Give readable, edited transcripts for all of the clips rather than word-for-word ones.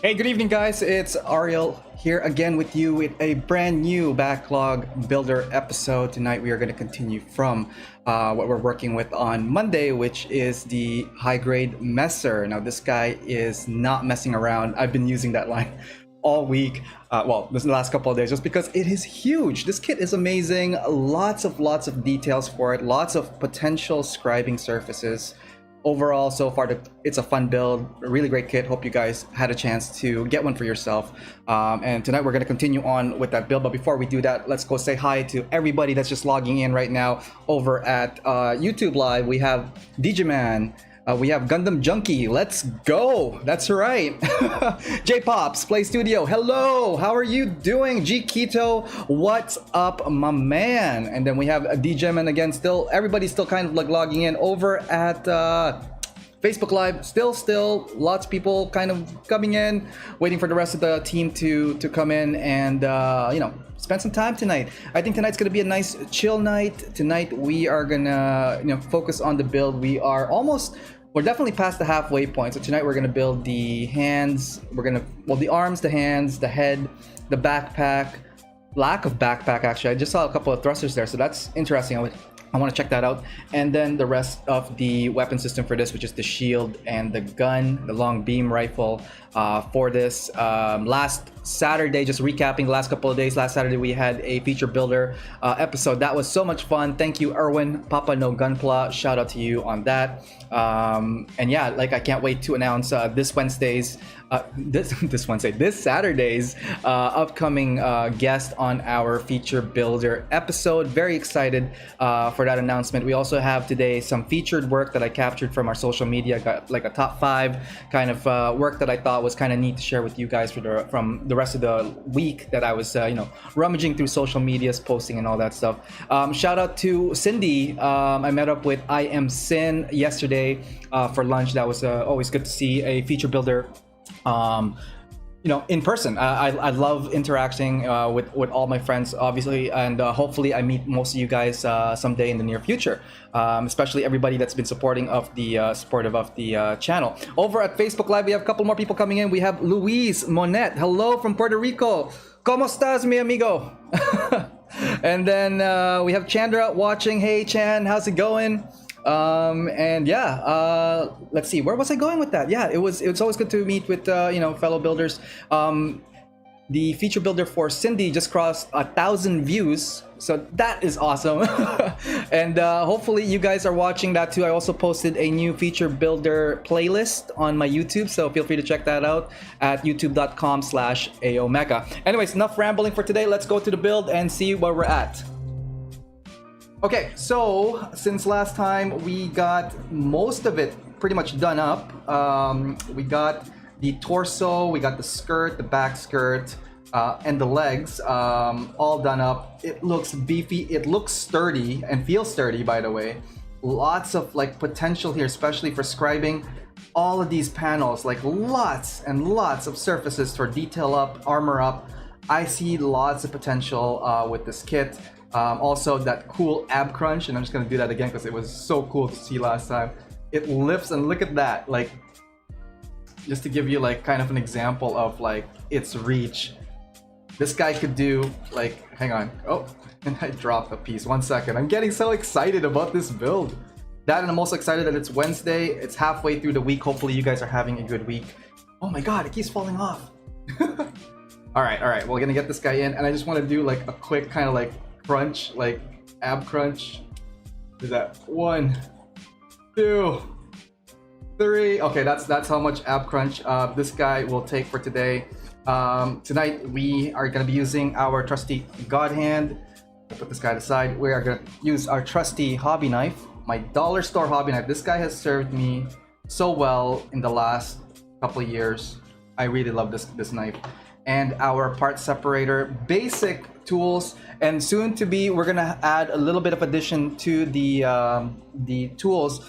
Hey, good evening, guys. It's Ariel here again with you with a brand new backlog builder episode. Tonight, we are going to continue from what we're working with on Monday, which is the high-grade MESSER. Now, this guy is not messing around. I've been using that line all week. Well, this last couple of days, just because it is huge. This kit is amazing. Lots of details for it. Lots of potential scribing surfaces. Overall, so far, it's a fun build, a really great kit. Hope you guys had a chance to get one for yourself. And tonight we're going to continue on with that build. But before we do that, let's go say hi to everybody that's just logging in right now over at YouTube Live. We have DJ-Man. We have Gundam Junkie. Let's go. That's right. J-Pops, Play Studio. Hello. How are you doing? G Keto. What's up, my man? And then we have DJ-Man again. Still, everybody's still kind of like logging in over at Facebook Live. Still, lots of people kind of coming in, waiting for the rest of the team to come in and spend some time tonight. I think tonight's gonna be a nice chill night. Tonight we are gonna focus on the build. We're definitely past the halfway point. So tonight we're gonna build the hands. The arms, the hands, the head, the backpack. Lack of backpack, actually. I just saw a couple of thrusters there, so that's interesting. I want to check that out. And then the rest of the weapon system for this, which is the shield and the gun, the long beam rifle for this. Last Saturday, just recapping the last couple of days, last Saturday we had a feature builder episode. That was so much fun. Thank you, Erwin, Papa No Gunpla. Shout out to you on that. And yeah, I can't wait to announce this Saturday's upcoming guest on our feature builder episode. Very excited for that announcement. We also have today some featured work that I captured from our social media. Got like a top 5 kind of work that I thought was kind of neat to share with you guys from the rest of the week that I was rummaging through social medias, posting and all that stuff. Shout out to Cindy. I met up with I Am Sin yesterday for lunch. That was always good to see a feature builder in person. I love interacting with all my friends, obviously, and hopefully I meet most of you guys someday in the near future, especially everybody that's been supportive of the channel. Over at Facebook Live, we have a couple more people coming in. We have Luis Monet. Hello from Puerto Rico. ¿Cómo estás, mi amigo? And then we have Chandra watching. Hey, Chan, how's it going? And yeah, let's see, where was I going with that? Yeah, it's always good to meet with fellow builders. The feature builder for Cindy just crossed 1,000 views, so that is awesome. And hopefully you guys are watching that too. I also posted a new feature builder playlist on my YouTube, so feel free to check that out at youtube.com/AOMecha. Anyways, enough rambling for today. Let's go to the build and see where we're at. Okay, so since last time we got most of it pretty much done up. We got the torso, we got the skirt, the back skirt, and the legs all done up. It looks beefy, it looks sturdy and feels sturdy, by the way. Lots of potential here, especially for scribing all of these panels, lots and lots of surfaces for detail up, armor up. I see lots of potential with this kit. Also that cool ab crunch, and I'm just gonna do that again because it was so cool to see last time. It lifts, and look at that, just to give you kind of an example of its reach. This guy could do hang on, oh, and I dropped a piece. 1 second. I'm getting so excited about this build. That, and I'm also excited that it's Wednesday. It's halfway through the week. Hopefully you guys are having a good week. Oh my god, it keeps falling off. all right, we're gonna get this guy in, and I just want to do a quick kind of crunch, ab crunch. Is that 1, 2, 3? Okay, that's how much ab crunch this guy will take for today. Tonight we are going to be using our trusty god hand. I'll put this guy aside. We are going to use our trusty hobby knife, my dollar store hobby knife. This guy has served me so well in the last couple of years. I really love this knife. And our part separator, basic tools, and soon to be we're gonna add a little bit of addition to the tools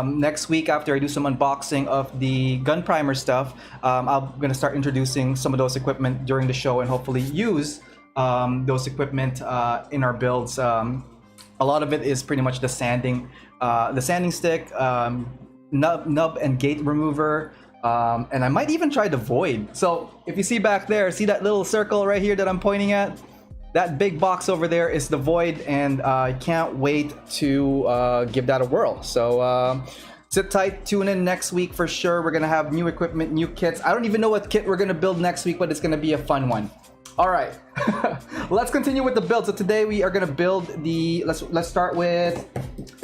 next week after I do some unboxing of the gun primer stuff. I'm gonna start introducing some of those equipment during the show and hopefully use those equipment in our builds. A lot of it is pretty much the sanding stick, nub and gate remover, And I might even try the Void. So if you see back there, see that little circle right here that I'm pointing at? That big box over there is the Void, and I can't wait to give that a whirl. So sit tight, tune in next week for sure. We're gonna have new equipment, new kits. I don't even know what kit we're gonna build next week, but it's gonna be a fun one. All right, let's continue with the build. So today we are gonna build the, let's start with,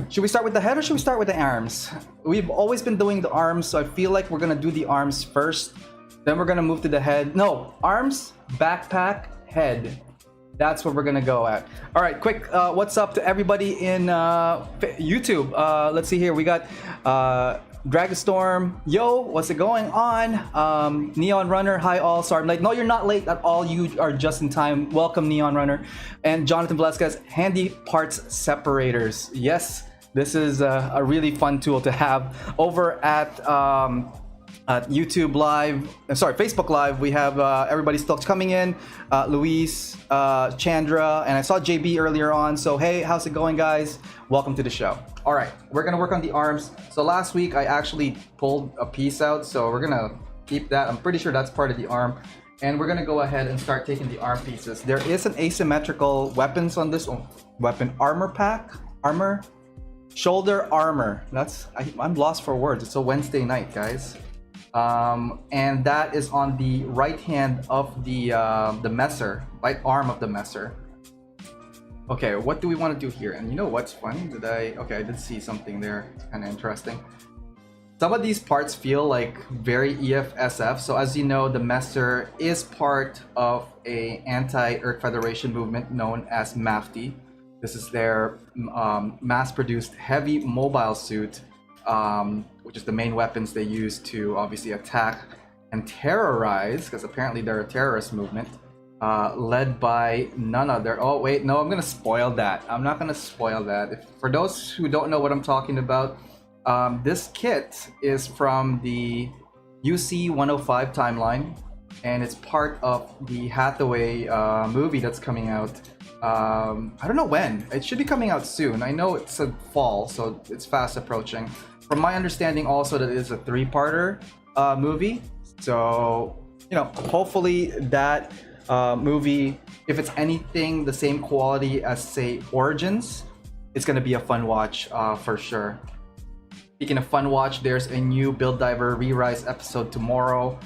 should we start with the head or should we start with the arms? We've always been doing the arms, so I feel like we're gonna do the arms first. Then we're gonna move to the head. No, arms, backpack, head. That's what we're gonna go at. All right, quick, what's up to everybody in YouTube? Let's see here. We got Dragastorm. Yo, what's it going on? Neon Runner, hi all. Sorry, I'm late. No, you're not late at all. You are just in time. Welcome, Neon Runner. And Jonathan Velasquez, handy parts separators. Yes, this is a really fun tool to have over at YouTube Live, sorry, Facebook Live. We have everybody still coming in. Luis, Chandra, and I saw JB earlier on. So hey, how's it going, guys? Welcome to the show. All right, we're gonna work on the arms. So last week I actually pulled a piece out, so we're gonna keep that. I'm pretty sure that's part of the arm. And we're gonna go ahead and start taking the arm pieces. There is an asymmetrical weapons on this weapon armor pack. Shoulder armor. I'm lost for words. It's a Wednesday night, guys. And that is on the right hand of the MESSER, right arm of the MESSER. Okay, what do we want to do here? And you know what's funny? Okay, I did see something there. It's kind of interesting. Some of these parts feel like very EFSF. So as you know, the MESSER is part of a anti-Earth Federation movement known as MAFTI. This is their mass-produced heavy mobile suit, which is the main weapons they use to obviously attack and terrorize, because apparently they're a terrorist movement, led by none other. Oh wait, no, I'm gonna spoil that. I'm not gonna spoil that. For those who don't know what I'm talking about, this kit is from the UC 105 timeline, and it's part of the Hathaway movie that's coming out. I don't know when. It should be coming out soon. I know it's a fall, so it's fast approaching. From my understanding also that it is a 3-parter movie. So, you know, hopefully that movie, if it's anything the same quality as, say, Origins, it's going to be a fun watch for sure. Speaking of fun watch, there's a new Build Diver Re-Rise episode tomorrow,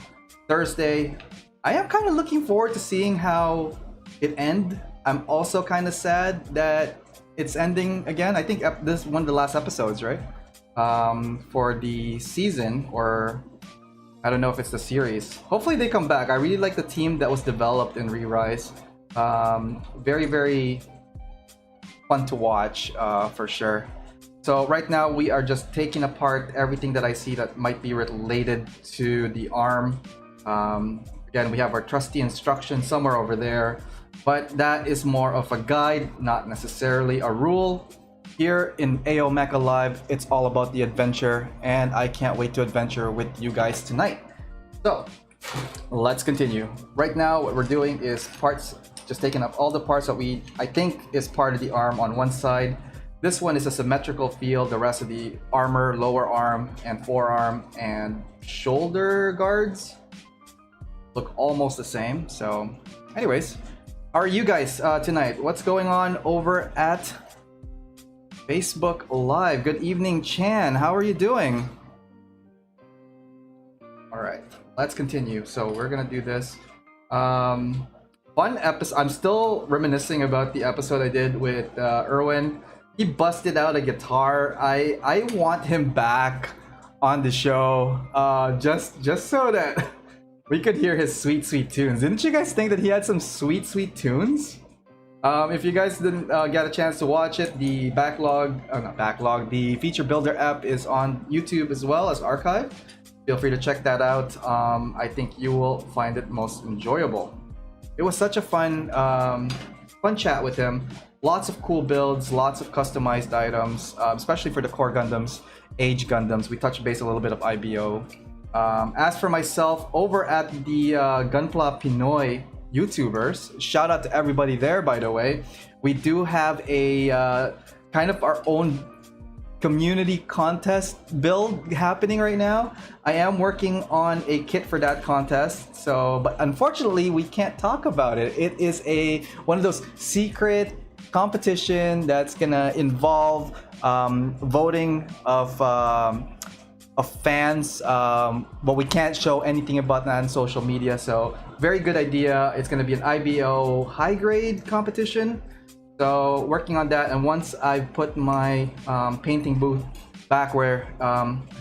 Thursday. I am kind of looking forward to seeing how it ends. I'm also kind of sad that it's ending again. I think this is one of the last episodes, right? For the season, or I don't know if it's the series. Hopefully they come back. I really like the team that was developed in Re-Rise. Very, very fun to watch for sure. So right now we are just taking apart everything that I see that might be related to the arm. Again, we have our trusty instructions somewhere over there, but that is more of a guide, not necessarily a rule. Here in AO Mecha Live, it's all about the adventure, and I can't wait to adventure with you guys tonight. So let's continue. Right now what we're doing is parts, just taking up all the parts that I think is part of the arm on one side. This one is a symmetrical field. The rest of the armor, lower arm and forearm and shoulder guards look almost the same. So anyways, how are you guys tonight? What's going on over at Facebook Live? Good evening, Chan. How are you doing? All right, let's continue. So we're gonna do this. Fun episode. I'm still reminiscing about the episode I did with Erwin. He busted out a guitar. I want him back on the show, just so that we could hear his sweet tunes. Didn't you guys think that he had some sweet tunes? If you guys didn't get a chance to watch it, the the Feature Builder app is on YouTube as well as archive. Feel free to check that out. I think you will find it most enjoyable. It was such a fun chat with him. Lots of cool builds, lots of customized items, especially for the core Gundams, Age Gundams. We touched base a little bit of IBO. As for myself, over at the Gunpla Pinoy YouTubers, shout out to everybody there, by the way. We do have a kind of our own community contest build happening right now. I am working on a kit for that contest, so but unfortunately we can't talk about it. It is one of those secret competition that's gonna involve voting of fans, but we can't show anything about that on social media. So very good idea. It's gonna be an IBO high grade competition. So working on that, and once I put my painting booth back where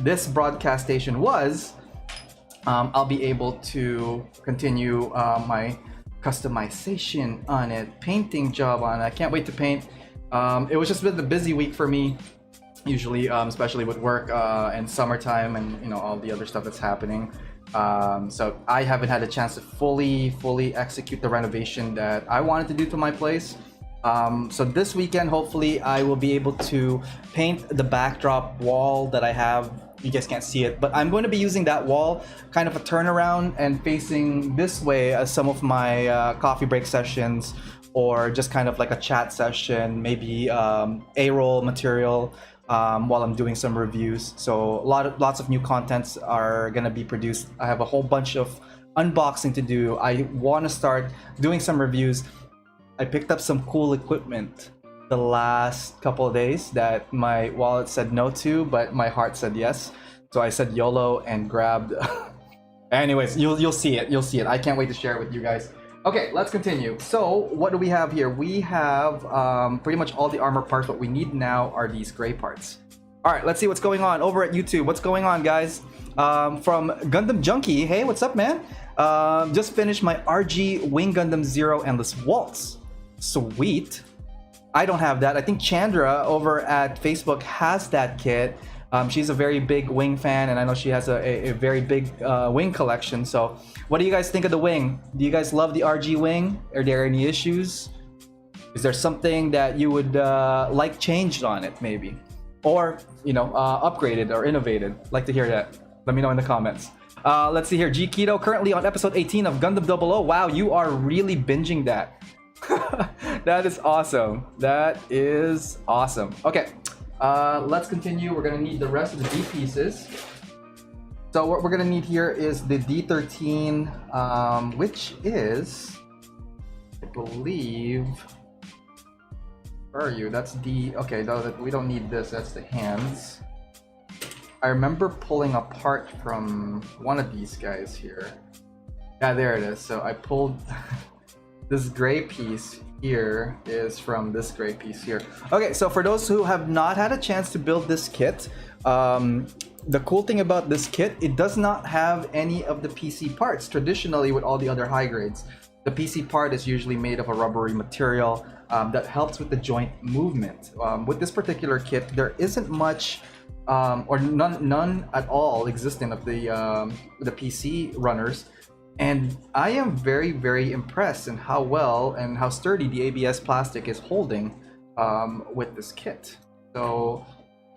this broadcast station was, I'll be able to continue my customization on it, painting job on it. I can't wait to paint. It was just been a busy week for me, usually, especially with work and summertime and all the other stuff that's happening. So I haven't had a chance to fully execute the renovation that I wanted to do to my place. So this weekend, hopefully, I will be able to paint the backdrop wall that I have. You guys can't see it, but I'm going to be using that wall kind of a turnaround and facing this way as some of my coffee break sessions, or just kind of like a chat session, maybe A-roll material while I'm doing some reviews. So lots of new contents are going to be produced. I have a whole bunch of unboxing to do. I want to start doing some reviews. I picked up some cool equipment the last couple of days that my wallet said no to, but my heart said yes. So I said YOLO and grabbed. Anyways, you'll see it. You'll see it. I can't wait to share it with you guys. Okay, let's continue. So what do we have here? We have pretty much all the armor parts. What we need now are these gray parts. All right, let's see what's going on over at YouTube. What's going on, guys? From Gundam Junkie. Hey, what's up, man? Just finished my RG Wing Gundam Zero Endless Waltz. Sweet. I don't have that. I think Chandra over at Facebook has that kit. She's a very big Wing fan, and I know she has a very big Wing collection. So what do you guys think of the Wing? Do you guys love the RG Wing? Are there any issues? Is there something that you would like changed on it, maybe? Or, upgraded or innovated? Like to hear that. Let me know in the comments. Let's see here. G Keto, currently on episode 18 of Gundam 00. Wow, you are really binging that. That is awesome. That is awesome. Okay, let's continue. We're gonna need the rest of the D pieces. So what we're gonna need here is the D13, which is, I believe, where are you? That's D. Okay, no, we don't need this. That's the hands. I remember pulling a part from one of these guys here. Yeah, there it is. So I pulled. This gray piece here is from this gray piece here. Okay, so for those who have not had a chance to build this kit, the cool thing about this kit, it does not have any of the PC parts. Traditionally, with all the other high grades, the PC part is usually made of a rubbery material that helps with the joint movement. With this particular kit, there isn't much or none at all existent of the PC runners. And I am very impressed in how well and how sturdy the ABS plastic is holding with this kit. So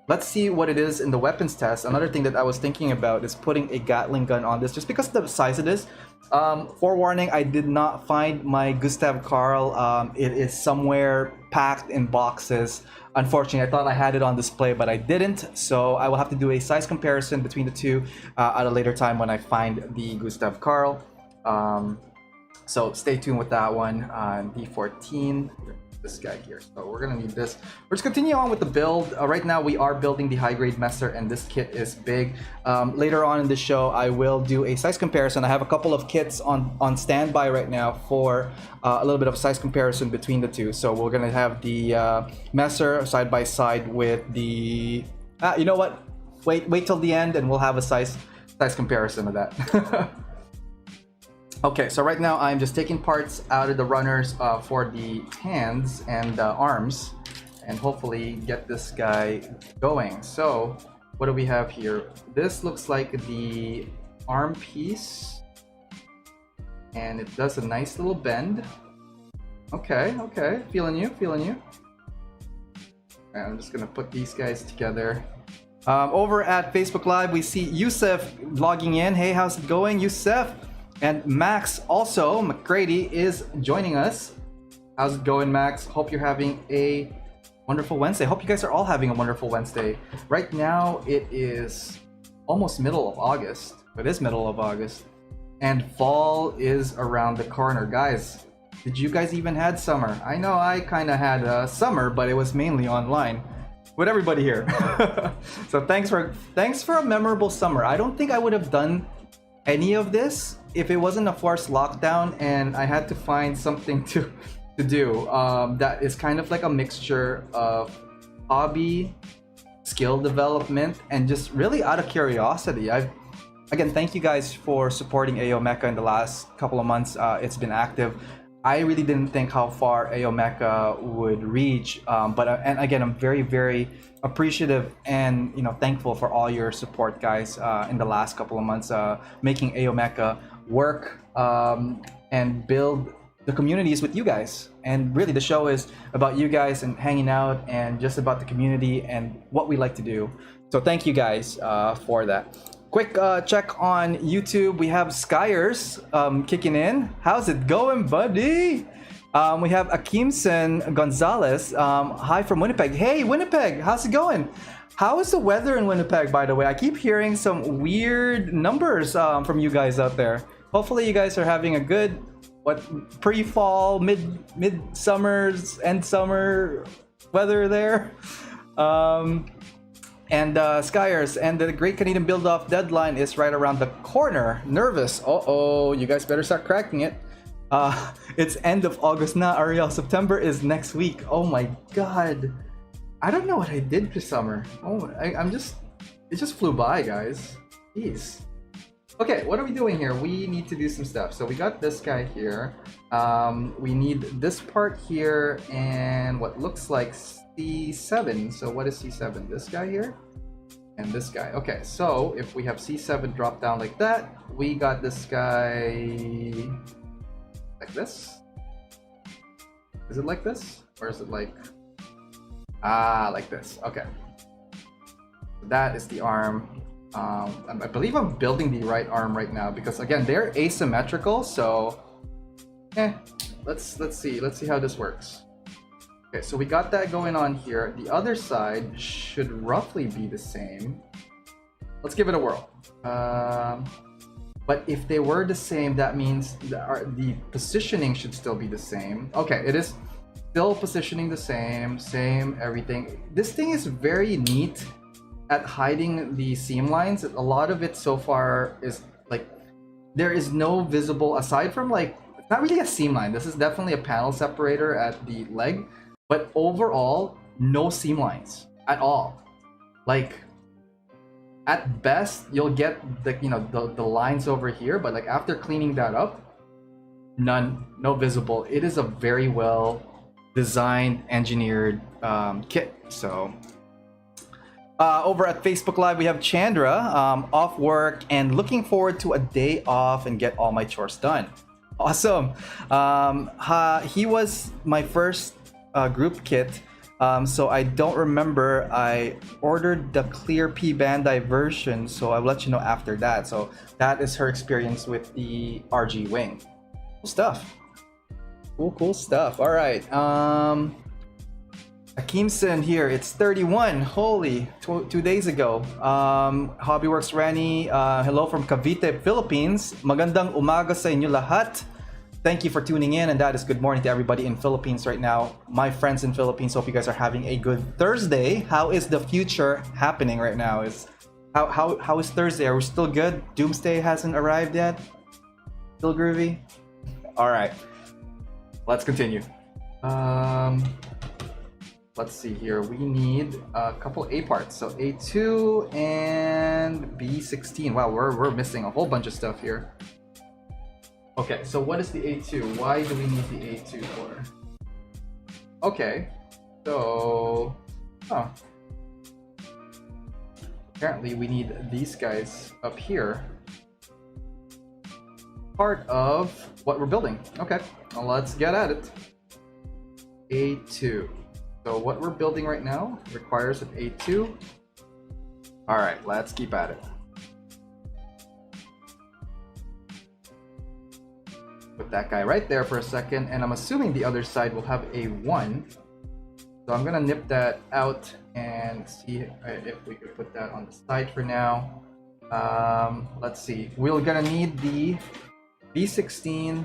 let's see what it is in the weapons test. Another thing that I was thinking about is putting a Gatling gun on this, just because of the size it is. Forewarning, I did not find my Gustav Karl. It is somewhere packed in boxes. Unfortunately, I thought I had it on display, but I didn't. So I will have to do a size comparison between the two at a later time when I find the Gustav Karl. So stay tuned with that one. D14, this guy here. So we're gonna need this. We're just continue on with the build. Right now we are building the high grade Messer, and this kit is big. Later on in the show, I will do a size comparison. I have a couple of kits on standby right now for a little bit of size comparison between the two. So we're gonna have the Messer side by side with the. You know what? Wait till the end, and we'll have a size comparison of that. Okay, so right now I'm just taking parts out of the runners for the hands and arms, and hopefully get this guy going. So what do we have here? This looks like the arm piece, and it does a nice little bend. Okay, feeling you. And I'm just gonna put these guys together. Over at Facebook Live, we see Yusef logging in. Hey, how's it going, Yusef? And Max, also, McGrady, is joining us. How's it going, Max? Hope you're having a Wonderful Wednesday. Hope you guys are all having a wonderful Wednesday. Right now, it is almost middle of August. It is middle of August. And fall is around the corner. Guys, did you guys even had summer? I know I kind of had summer, but it was mainly online with everybody here. So thanks for a memorable summer. I don't think I would have done any of this if it wasn't a forced lockdown and I had to find something to do that is kind of like a mixture of hobby, skill development, and just really out of curiosity. Again, thank you guys for supporting AO Mecha in the last couple of months. It's been active. I really didn't think how far AO Mecha would reach, and again, I'm very, very appreciative and thankful for all your support, guys, in the last couple of months, making AO Mecha work and build the communities with you guys. And really, the show is about you guys and hanging out and just about the community and what we like to do. So thank you guys for that. Quick check on YouTube. We have Skyers kicking in. How's it going, buddy? We have Akimson Gonzalez. Hi from Winnipeg. Hey, Winnipeg, how's it going? How is the weather in Winnipeg, by the way? I keep hearing some weird numbers from you guys out there. Hopefully you guys are having a good pre-fall, mid-summers, end summer weather there. And Skyers, and the Great Canadian Build-Off deadline is right around the corner. Nervous. Uh-oh, you guys better start cracking it. It's end of August now, Ariel. September is next week. Oh my god. I don't know what I did this summer. It just flew by, guys. Jeez. Okay, what are we doing here? We need to do some stuff. So we got this guy here. We need this part here and what looks like C7. So what is C7? This guy here and this guy. Okay, so if we have C7 drop down like that, we got this guy like this. Is it like this? Or is it like this? Okay. That is the arm. I believe I'm building the right arm right now because again they're asymmetrical, so let's see how this works. Okay, so we got that going on here. The other side should roughly be the same. Let's give it a whirl. But if they were the same, that means the positioning should still be the same. Okay, it is still positioning the same everything. This thing is very neat at hiding the seam lines. A lot of it so far is like there is no visible, aside from like, it's not really a seam line. This is definitely a panel separator at the leg, but overall no seam lines at all. Like at best you'll get the lines over here, but like after cleaning that up, no visible. It is a very well designed, engineered kit. So over at Facebook Live, we have Chandra, off work and looking forward to a day off and get all my chores done. Awesome. He was my first group kit, so I don't remember. I ordered the clear P Bandai version, so I'll let you know after that. So that is her experience with the RG wing. Cool stuff. Cool stuff. All right. Akimson here, it's 31. Holy, 2 days ago. Hobbyworks Rani, hello from Cavite, Philippines. Magandang umaga sa inyo lahat. Thank you for tuning in, and that is good morning to everybody in Philippines right now. My friends in Philippines, hope you guys are having a good Thursday. How is the future happening right now? How is Thursday? Are we still good? Doomsday hasn't arrived yet? Still groovy? All right, let's continue. Let's see here. We need a couple A parts. So A2 and B16. Wow, we're missing a whole bunch of stuff here. Okay, so what is the A2? Why do we need the A2 for? Okay, so apparently we need these guys up here. Part of what we're building. Okay, well, let's get at it. A2. So what we're building right now requires an A2. All right, let's keep at it. Put that guy right there for a second, and I'm assuming the other side will have A1. So I'm gonna nip that out and see if we could put that on the side for now. Let's see. We're gonna need the B16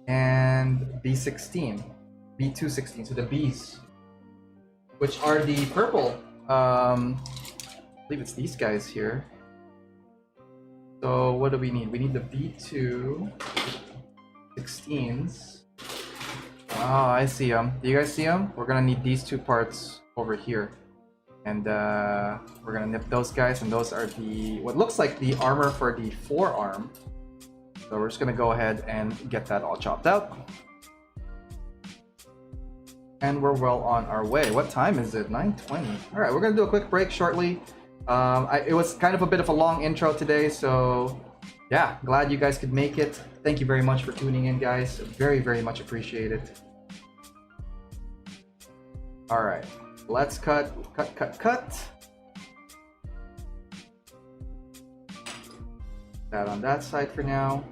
and B16, B216, so the Bs, which are the purple. I believe it's these guys here. So what do we need? We need the B2 16s. Oh, I see them. Do you guys see them? We're gonna need these two parts over here. And we're gonna nip those guys, and those are the what looks like the armor for the forearm. So we're just gonna go ahead and get that all chopped out. And we're well on our way. What time is it? 9:20. All right, we're gonna do a quick break shortly. It was kind of a bit of a long intro today, so yeah, glad you guys could make it. Thank you very much for tuning in, guys. Very, very much appreciated. All right, let's cut. That on that side for now.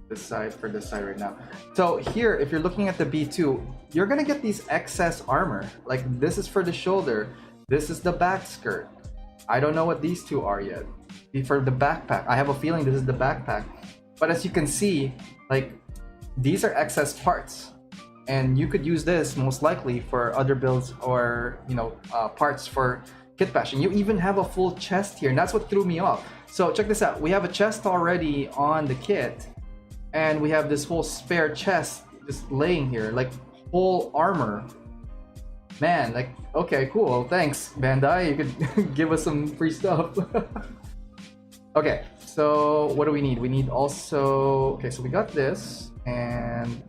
This side for this side right now. So here, if you're looking at the B2, you're gonna get these excess armor. Like this is for the shoulder. This is the back skirt. I don't know what these two are yet. For the backpack, I have a feeling this is the backpack. But as you can see, like these are excess parts, and you could use this most likely for other builds or parts for kit bashing. You even have a full chest here, and that's what threw me off. So check this out. We have a chest already on the kit, and we have this whole spare chest just laying here, like whole armor. Man, like, okay, cool. Thanks, Bandai. You could give us some free stuff. Okay, so what do we need? We need also... Okay, so we got this, and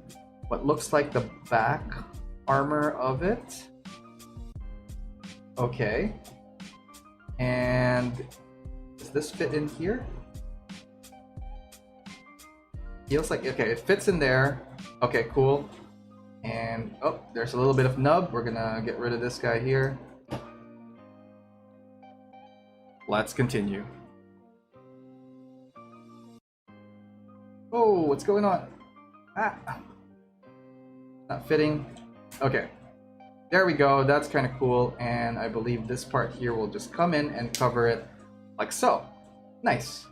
what looks like the back armor of it. Okay. And does this fit in here? Feels like... Okay, it fits in there. Okay, cool. And oh, there's a little bit of nub. We're gonna get rid of this guy here. Let's continue. Oh, what's going on? Ah, not fitting. Okay, there we go. That's kind of cool. And I believe this part here will just come in and cover it like so. Nice,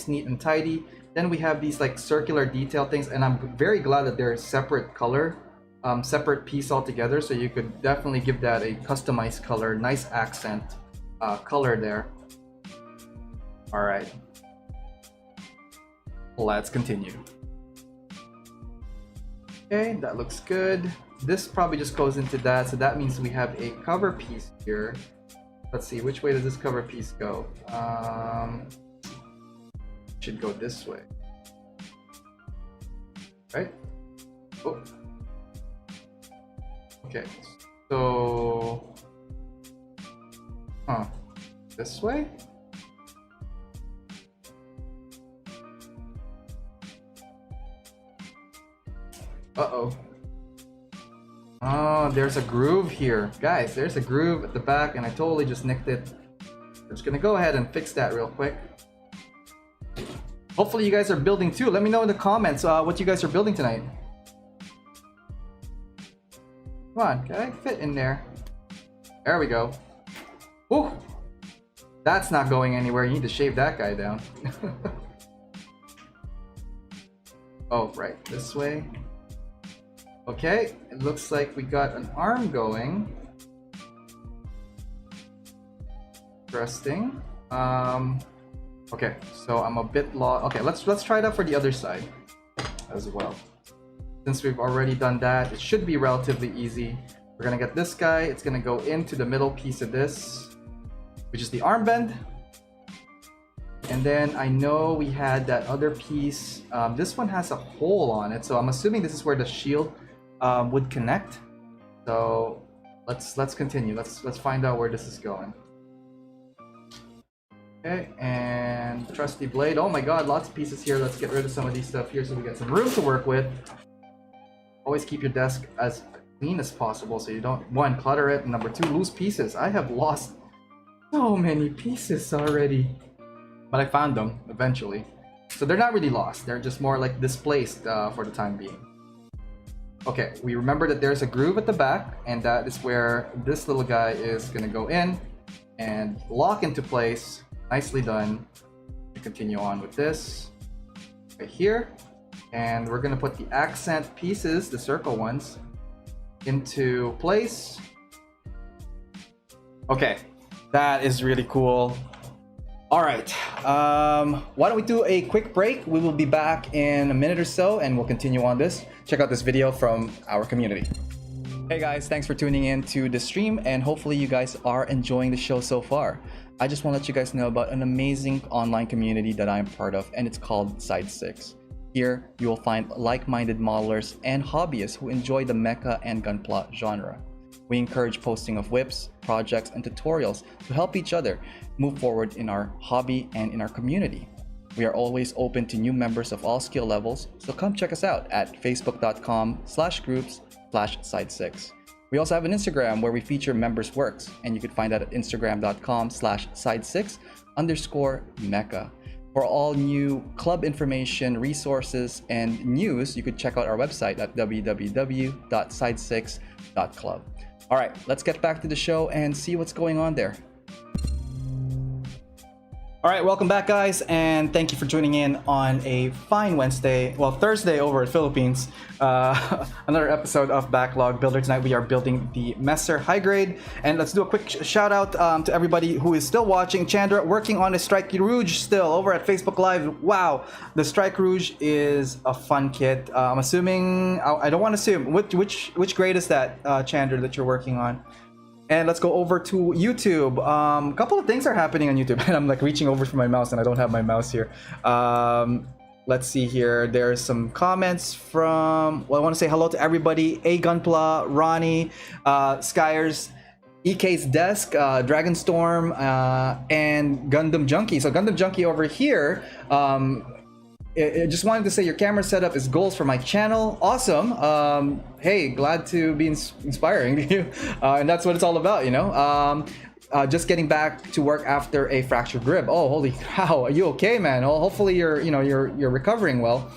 neat and tidy. Then we have these like circular detail things, and I'm very glad that they're separate color. Separate piece altogether, so you could definitely give that a customized color, nice accent color there. All right, let's continue. Okay, that looks good. This probably just goes into that, so that means we have a cover piece here. Let's see, which way does this cover piece go? Should go this way, right? Oh. Okay, so, this way? Uh-oh. Oh, there's a groove here. Guys, there's a groove at the back, and I totally just nicked it. I'm just gonna go ahead and fix that real quick. Hopefully you guys are building too. Let me know in the comments what you guys are building tonight. Come on, can I fit in there? There we go. Ooh, that's not going anywhere. You need to shave that guy down. Oh, right, this way. Okay, it looks like we got an arm going. Interesting. Okay, so I'm a bit lost. Okay, let's try it out for the other side as well. Since we've already done that, it should be relatively easy. We're gonna get this guy. It's gonna go into the middle piece of this, which is the armband. And then I know we had that other piece. This one has a hole on it, so I'm assuming this is where the shield would connect. So let's continue. Let's find out where this is going. Okay, and trusty blade. Oh my god, lots of pieces here. Let's get rid of some of these stuff here so we get some room to work with. Always keep your desk as clean as possible so you don't, one, clutter it, and number two, lose pieces. I have lost so many pieces already, but I found them eventually. So they're not really lost. They're just more like displaced for the time being. Okay, we remember that there's a groove at the back, and that is where this little guy is gonna go in and lock into place. Nicely done. We continue on with this right here, and we're gonna put the accent pieces, the circle ones, into place. Okay, that is really cool. All right, why don't we do a quick break? We will be back in a minute or so, and we'll continue on this. Check out this video from our community. Hey guys, thanks for tuning in to the stream, and hopefully you guys are enjoying the show so far. I just want to let you guys know about an amazing online community that I'm part of, and it's called Side 6. Here, you will find like-minded modelers and hobbyists who enjoy the mecha and gunpla genre. We encourage posting of whips, projects, and tutorials to help each other move forward in our hobby and in our community. We are always open to new members of all skill levels, so come check us out at facebook.com/groups/side6. We also have an Instagram where we feature members' works, and you can find that at instagram.com/side6_mecha. For all new club information, resources, and news, you could check out our website at www.side6.club. All right, let's get back to the show and see what's going on there. All right, welcome back, guys, and thank you for tuning in on a fine Wednesday, well, Thursday over at Philippines. Another episode of Backlog Builder. Tonight we are building the MESSER high grade, and let's do a quick shout out to everybody who is still watching. Chandra working on a Strike Rouge still over at Facebook Live. Wow, the Strike Rouge is a fun kit. I'm assuming, I don't want to assume, which grade is that, Chandra, that you're working on? And let's go over to YouTube. A couple of things are happening on YouTube, and I'm like reaching over for my mouse, and I don't have my mouse here. Let's see here. There's some comments from. Well, I want to say hello to everybody. A Gunpla, Ronnie, Skyers, EK's Desk, Dragonstorm, and Gundam Junkie. So Gundam Junkie over here. I just wanted to say your camera setup is goals for my channel. Awesome. Hey, glad to be inspiring to you. And that's what it's all about, you know. Just getting back to work after a fractured rib. Oh, holy cow. Are you okay, man? Oh, hopefully you're recovering well.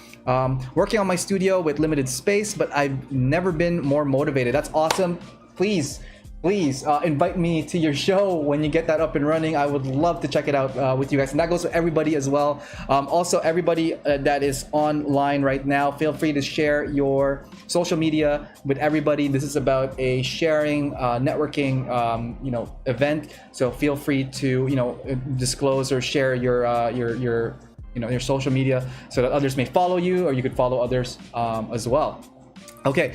Working on my studio with limited space, but I've never been more motivated. That's awesome. Please invite me to your show when you get that up and running. I would love to check it out with you guys, and that goes for everybody as well. Also, everybody that is online right now, feel free to share your social media with everybody. This is about a sharing, networking, event. So feel free to disclose or share your social media so that others may follow you, or you could follow others as well. Okay,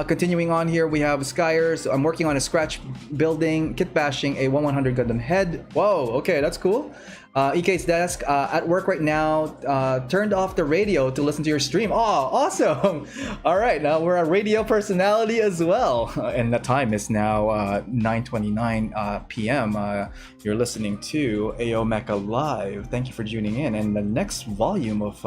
continuing on here, we have Skyers. I'm working on a scratch building, kit bashing a 1/100 Gundam head. Whoa, okay, that's cool. EK's Desk, at work right now, turned off the radio to listen to your stream. Oh, awesome. All right, now we're a radio personality as well. And the time is now 9:29 p.m. You're listening to AO Mecha Live. Thank you for tuning in. And the next volume of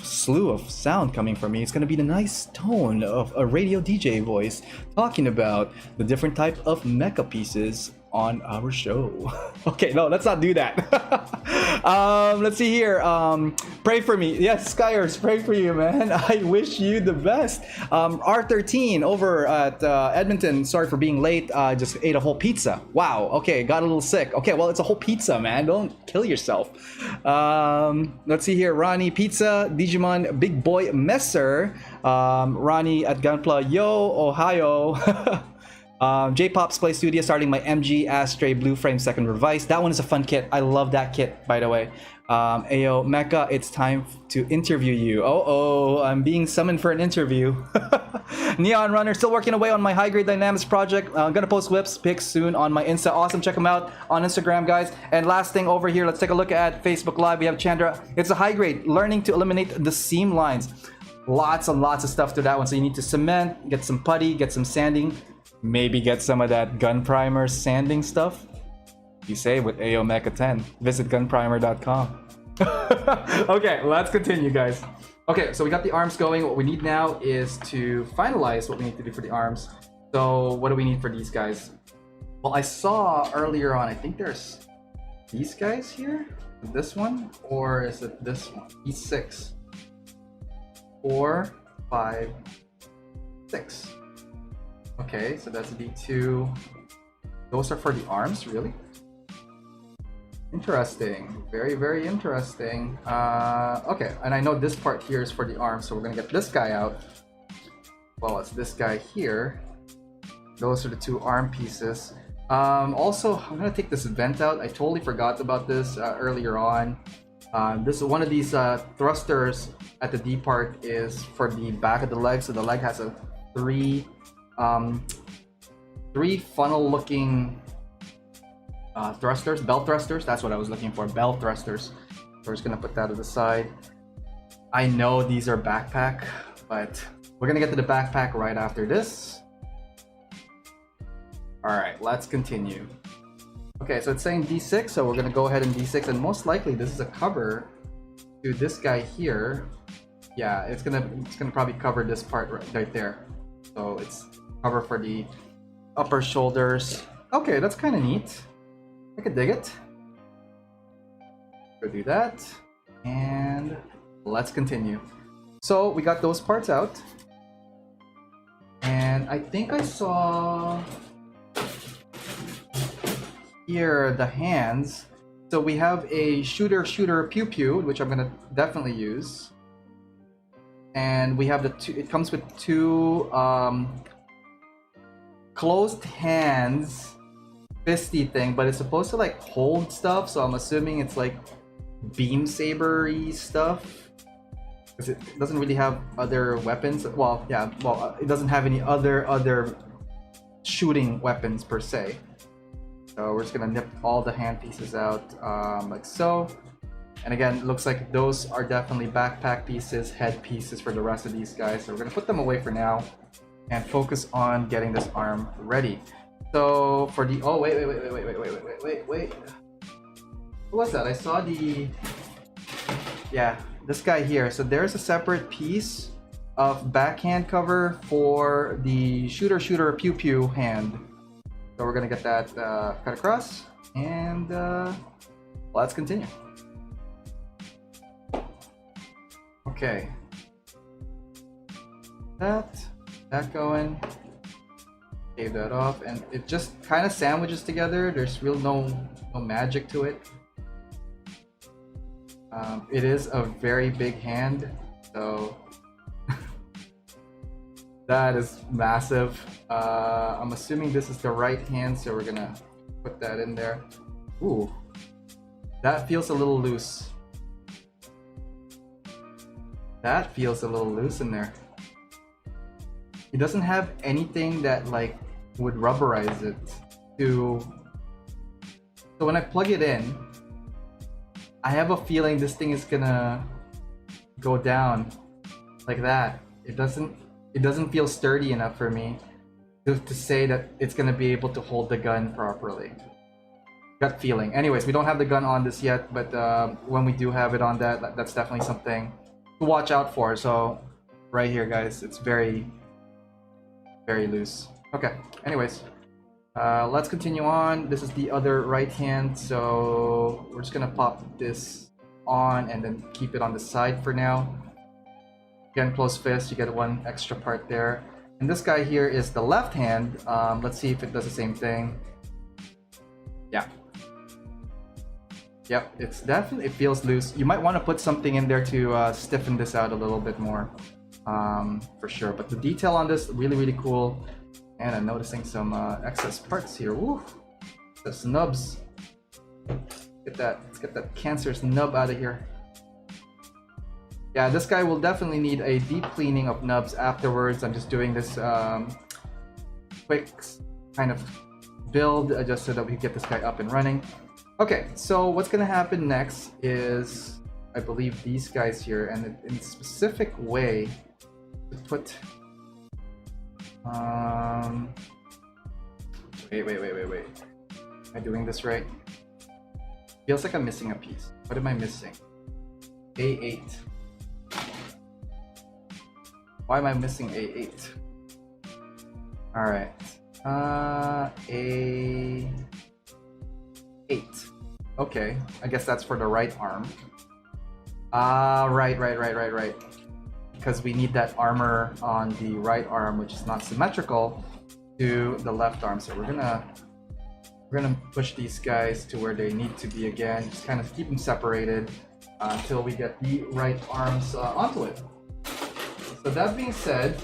slew of sound coming from me, it's going to be the nice tone of a radio DJ voice talking about the different type of mecha pieces on our show. Okay, no, let's not do that. Let's see here. Pray for me. Yes, Skyers, pray for you, man. I wish you the best. R13 over at Edmonton. Sorry for being late. Just ate a whole pizza. Wow. Okay, got a little sick. Okay, well, it's a whole pizza, man. Don't kill yourself. Let's see here. Ronnie Pizza, Digimon, Big Boy Messer. Ronnie at Gunpla. Yo, Ohio. J-Pop's Play Studio starting my MG Astray Blue Frame second revise. That one is a fun kit. I love that kit, by the way. Ayo Mecha, it's time to interview you. Oh, I'm being summoned for an interview. Neon Runner, still working away on my high grade dynamics project. I'm gonna post whips pics soon on my Insta. Awesome, check them out on Instagram, guys. And last thing over here, let's take a look at Facebook Live. We have Chandra. It's a high grade, learning to eliminate the seam lines. Lots and lots of stuff to that one. So you need to cement, get some putty, get some sanding. Maybe get some of that gun primer sanding stuff. You say with AO Mecha 10. Visit gunprimer.com. Okay, let's continue, guys. Okay, so we got the arms going. What we need now is to finalize what we need to do for the arms. So what do we need for these guys? Well, I saw earlier on, I think there's these guys here. This one, or is it this one? These 6, 4, 5, 6. Okay, so that's D2. Those are for the arms, really? Interesting. Very, very interesting. Okay, and I know this part here is for the arms, so we're gonna get this guy out. Well, it's this guy here. Those are the 2 arm pieces. Also, I'm gonna take this vent out. I totally forgot about this earlier on. This is one of these thrusters at the D part is for the back of the leg. So the leg has a 3 funnel-looking thrusters, bell thrusters. That's what I was looking for, bell thrusters. We're just gonna put that to the side. I know these are backpack, but we're gonna get to the backpack right after this. All right, let's continue. Okay, so it's saying D6, so we're gonna go ahead and D6, and most likely this is a cover to this guy here. Yeah, it's gonna probably cover this part right there. So it's cover for the upper shoulders. Okay, that's kind of neat. I could dig it. Go do that, and let's continue. So we got those parts out, and I think I saw here the hands. So we have a shooter pew pew, which I'm gonna definitely use, and we have the 2. It comes with 2 closed hands fisty thing, but it's supposed to like hold stuff, so I'm assuming it's like beam saber-y stuff, because it doesn't really have other weapons. Well, yeah, well, it doesn't have any other shooting weapons per se. So we're just gonna nip all the hand pieces out, like so. And again, it looks like those are definitely backpack pieces, head pieces for the rest of these guys. So we're gonna put them away for now and focus on getting this arm ready. So for the wait. What was that? I saw the this guy here. So there's a separate piece of backhand cover for the shooter pew pew hand. So we're gonna get that cut across, and let's continue. Okay, that going. Shave that off, and it just kind of sandwiches together. There's real no magic to it. It is a very big hand, so that is massive. I'm assuming this is the right hand, so we're gonna put that in there. Ooh, that feels a little loose. That feels a little loose in there. It doesn't have anything that like would rubberize it to. So when I plug it in, I have a feeling this thing is gonna go down like that. It doesn't feel sturdy enough for me to say that it's gonna be able to hold the gun properly. Gut feeling. Anyways, we don't have the gun on this yet, but when we do have it on, that's definitely something to watch out for. So right here, guys, it's very loose. Okay, anyways, let's continue on. This is the other right hand, so we're just gonna pop this on and then keep it on the side for now. Again, close fist, you get 1 extra part there. And this guy here is the left hand. Let's see if it does the same thing. Yeah. Yep, it's definitely, it feels loose. You might want to put something in there to stiffen this out a little bit more, for sure. But the detail on this, really cool. And I'm noticing some excess parts here. Woo! The snubs. Let's get that cancerous nub out of here. Yeah, this guy will definitely need a deep cleaning of nubs afterwards. I'm just doing this quick kind of build just so that we can get this guy up and running. Okay, so what's gonna happen next is, I believe, these guys here, and in a specific way to put wait. Am I doing this right? Feels like I'm missing a piece. What am I missing? A8. Why am I missing A8? Alright. A8. Okay, I guess that's for the right arm. Right. because we need that armor on the right arm, which is not symmetrical to the left arm. So we're gonna push these guys to where they need to be again. Just kind of keep them separated until we get the right arms onto it. So that being said,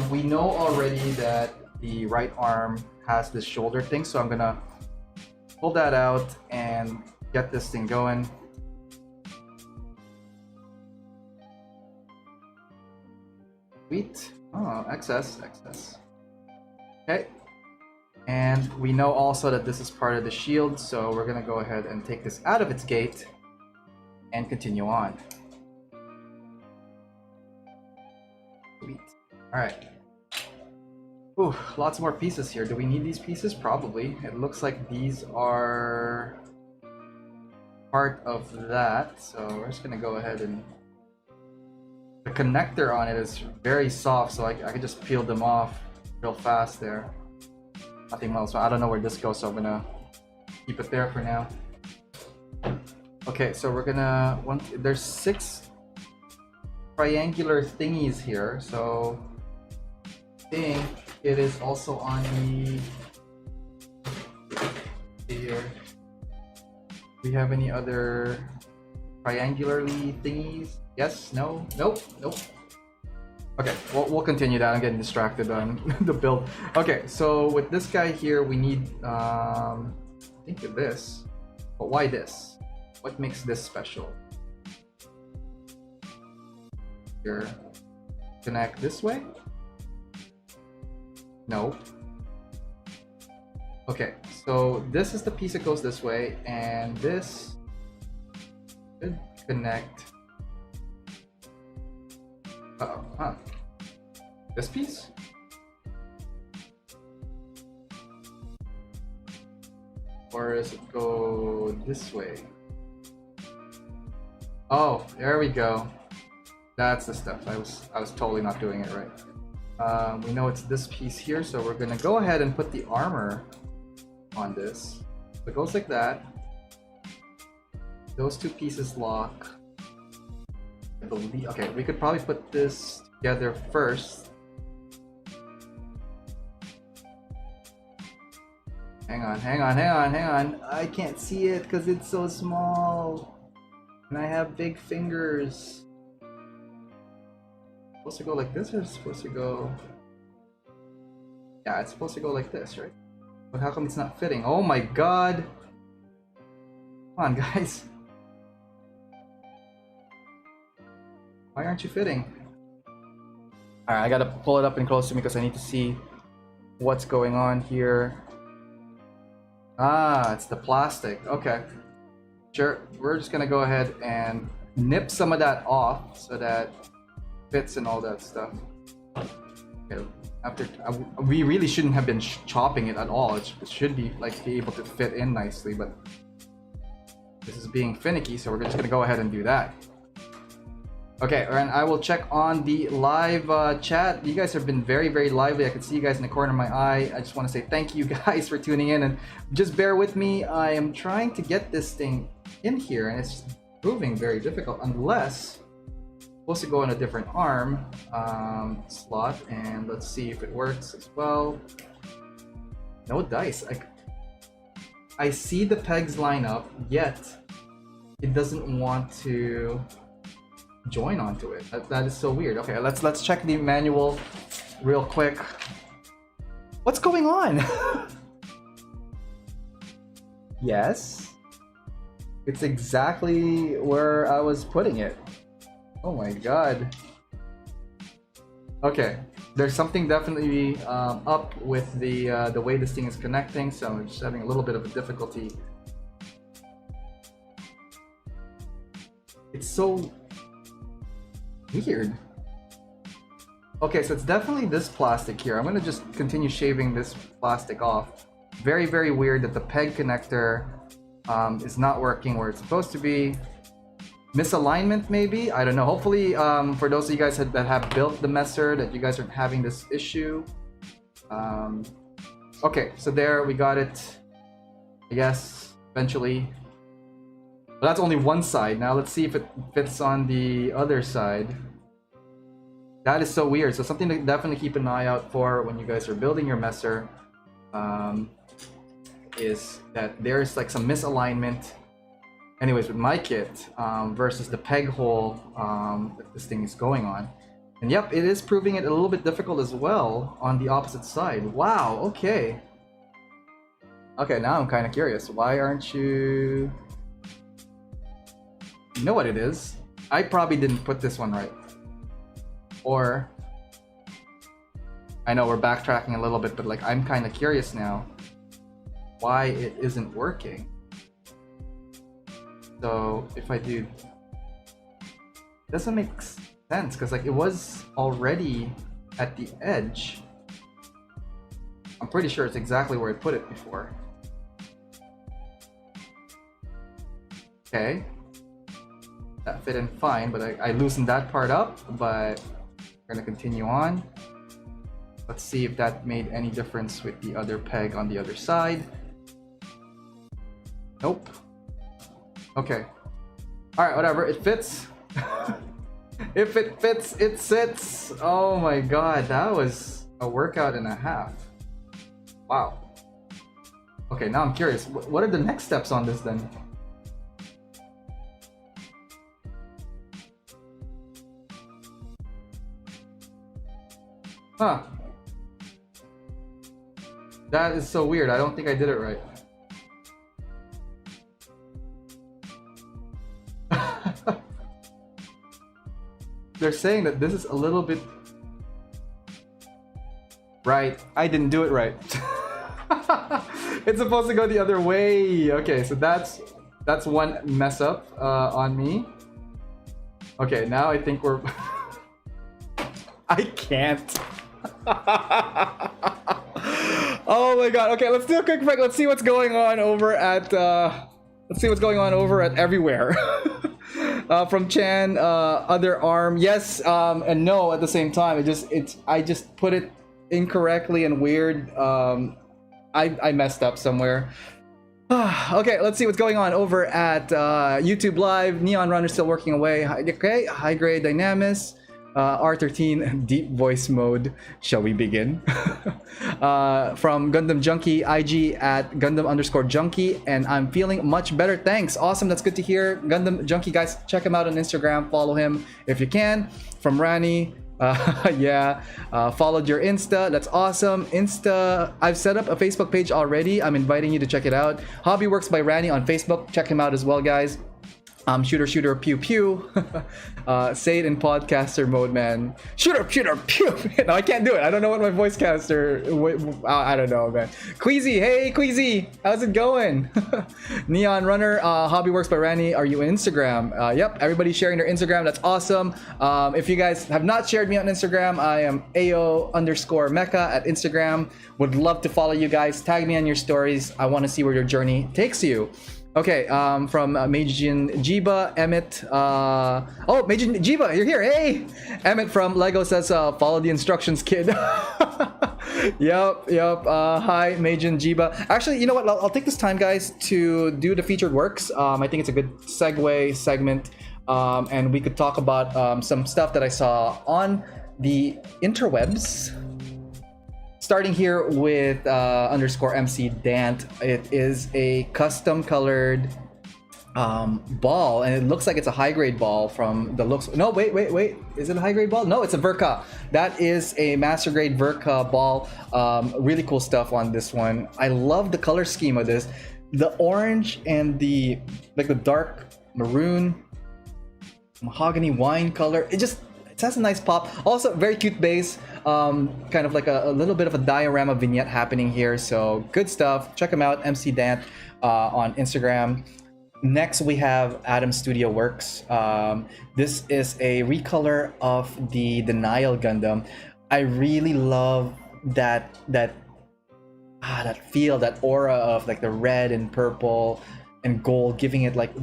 we know already that the right arm has this shoulder thing, so I'm gonna pull that out and get this thing going. Sweet. Oh, excess. Okay. And we know also that this is part of the shield, so we're gonna go ahead and take this out of its gate and continue on. Sweet. Alright. Ooh, lots more pieces here. Do we need these pieces? Probably. It looks like these are part of that, so we're just gonna go ahead and... The connector on it is very soft, so I can just peel them off real fast there. Nothing else. So I don't know where this goes, so I'm gonna keep it there for now. Okay, so we're gonna... There's 6 triangular thingies here, so I think it is also on the... Here. Do we have any other triangularly thingies? Yes? No? Nope? Nope. Okay, we'll continue that. I'm getting distracted on the build. Okay, so with this guy here, we need, I think of this. But why this? What makes this special? Here, connect this way? No. Okay, so this is the piece that goes this way, and this should connect. Uh-oh, huh. This piece? Or does it go this way? Oh, there we go. That's the stuff. I was totally not doing it right. We know it's this piece here, so we're gonna go ahead and put the armor on this. So it goes like that. Those 2 pieces lock. I believe. Okay, we could probably put this together first. Hang on. I can't see it because it's so small. And I have big fingers. Supposed to go like this, or is it supposed to go... Yeah, it's supposed to go like this, right? But how come it's not fitting? Oh my god! Come on, guys. Why aren't you fitting? Alright, I gotta pull it up and close to me because I need to see what's going on here. Ah, it's the plastic. Okay. Sure, we're just gonna go ahead and nip some of that off so that fits and all that stuff. Okay, we really shouldn't have been chopping it at all. It should be able to fit in nicely, but this is being finicky, so we're just gonna go ahead and do that. Okay, and I will check on the live chat. You guys have been very, very lively. I can see you guys in the corner of my eye. I just want to say thank you guys for tuning in, and just bear with me. I am trying to get this thing in here, and it's proving very difficult unless it's supposed to go on a different arm slot, and let's see if it works as well. No dice. I see the pegs line up, yet it doesn't want to join onto it. That is so weird. Okay, let's check the manual real quick. What's going on? Yes, it's exactly where I was putting it. Oh my god. Okay, there's something definitely up with the way this thing is connecting, so I'm just having a little bit of a difficulty. It's so weird. Okay, so it's definitely this plastic here. I'm gonna just continue shaving this plastic off. Very, very weird that the peg connector is not working where it's supposed to be. Misalignment maybe? I don't know. Hopefully for those of you guys that have built the MESSER, that you guys aren't having this issue. Okay, so there we got it. I guess eventually. But that's only one side. Now let's see if it fits on the other side. That is so weird. So something to definitely keep an eye out for when you guys are building your messer is that there's like some misalignment. Anyways, with my kit versus the peg hole that this thing is going on. And yep, it is proving it a little bit difficult as well on the opposite side. Wow, okay. Okay, now I'm kind of curious. Why aren't you... You know what it is? I probably didn't put this one right. Or... I know we're backtracking a little bit, but like I'm kind of curious now why it isn't working. So if I do... It doesn't make sense because like it was already at the edge. I'm pretty sure it's exactly where I put it before. Okay, that fit in fine, but I loosened that part up, but we're gonna continue on. Let's see if that made any difference with the other peg on the other side. Nope. Okay. Alright, whatever, it fits. If it fits, it sits. Oh my god, that was a workout and a half. Wow. Okay, now I'm curious. What are the next steps on this then? Huh. That is so weird. I don't think I did it right. They're saying that this is a little bit... Right. I didn't do it right. It's supposed to go the other way. Okay, so that's one mess up on me. Okay, now I think we're... I can't. Oh my god. Okay, let's do a quick break. Let's see what's going on over at everywhere. From Chan, other arm. Yes, and no at the same time. I just put it incorrectly and weird. I messed up somewhere. Okay, let's see what's going on over at YouTube Live. Neon Runner still working away. Okay, high grade Dynamis. R13 deep voice mode. Shall we begin? From Gundam Junkie IG at Gundam_Junkie, and I'm feeling much better. Thanks. Awesome. That's good to hear. Gundam Junkie, guys, check him out on Instagram. Follow him if you can. From Rani. Yeah, followed your Insta. That's awesome. Insta, I've set up a Facebook page already. I'm inviting you to check it out. Hobby Works by Rani on Facebook. Check him out as well, guys. Shooter pew pew. Say it in podcaster mode, man. Shooter pew. No, I can't do it. I don't know what my voice caster. I don't know, man. Queasy, hey Queasy, how's it going? Neon Runner, Hobby Works by Rani. Are you on Instagram? Yep, everybody's sharing their Instagram. That's awesome. If you guys have not shared me on Instagram, I am AO_Mecha at Instagram. Would love to follow you guys. Tag me on your stories. I want to see where your journey takes you. Okay, from Meijin Jiba, Emmett. Oh, Meijin Jiba, you're here. Hey, Emmett from Lego says, follow the instructions, kid. Yep. Hi, Meijin Jiba. Actually, you know what? I'll take this time, guys, to do the featured works. I think it's a good segue segment, and we could talk about some stuff that I saw on the interwebs. Starting here with _MC Dant. It is a custom colored ball, and it looks like it's a high grade ball from the looks. No, wait. Is it a high grade ball? No, it's a Verka. That is a master grade Verka ball. Really cool stuff on this one. I love the color scheme of this. The orange and the dark maroon, mahogany wine color. It has a nice pop. Also, very cute base. Kind of like a little bit of a diorama vignette happening here. So good stuff. Check him out, MC Dant, on Instagram. Next, we have Adam Studio Works. This is a recolor of the Denial Gundam. I really love that feel, that aura of like the red and purple and gold, giving it like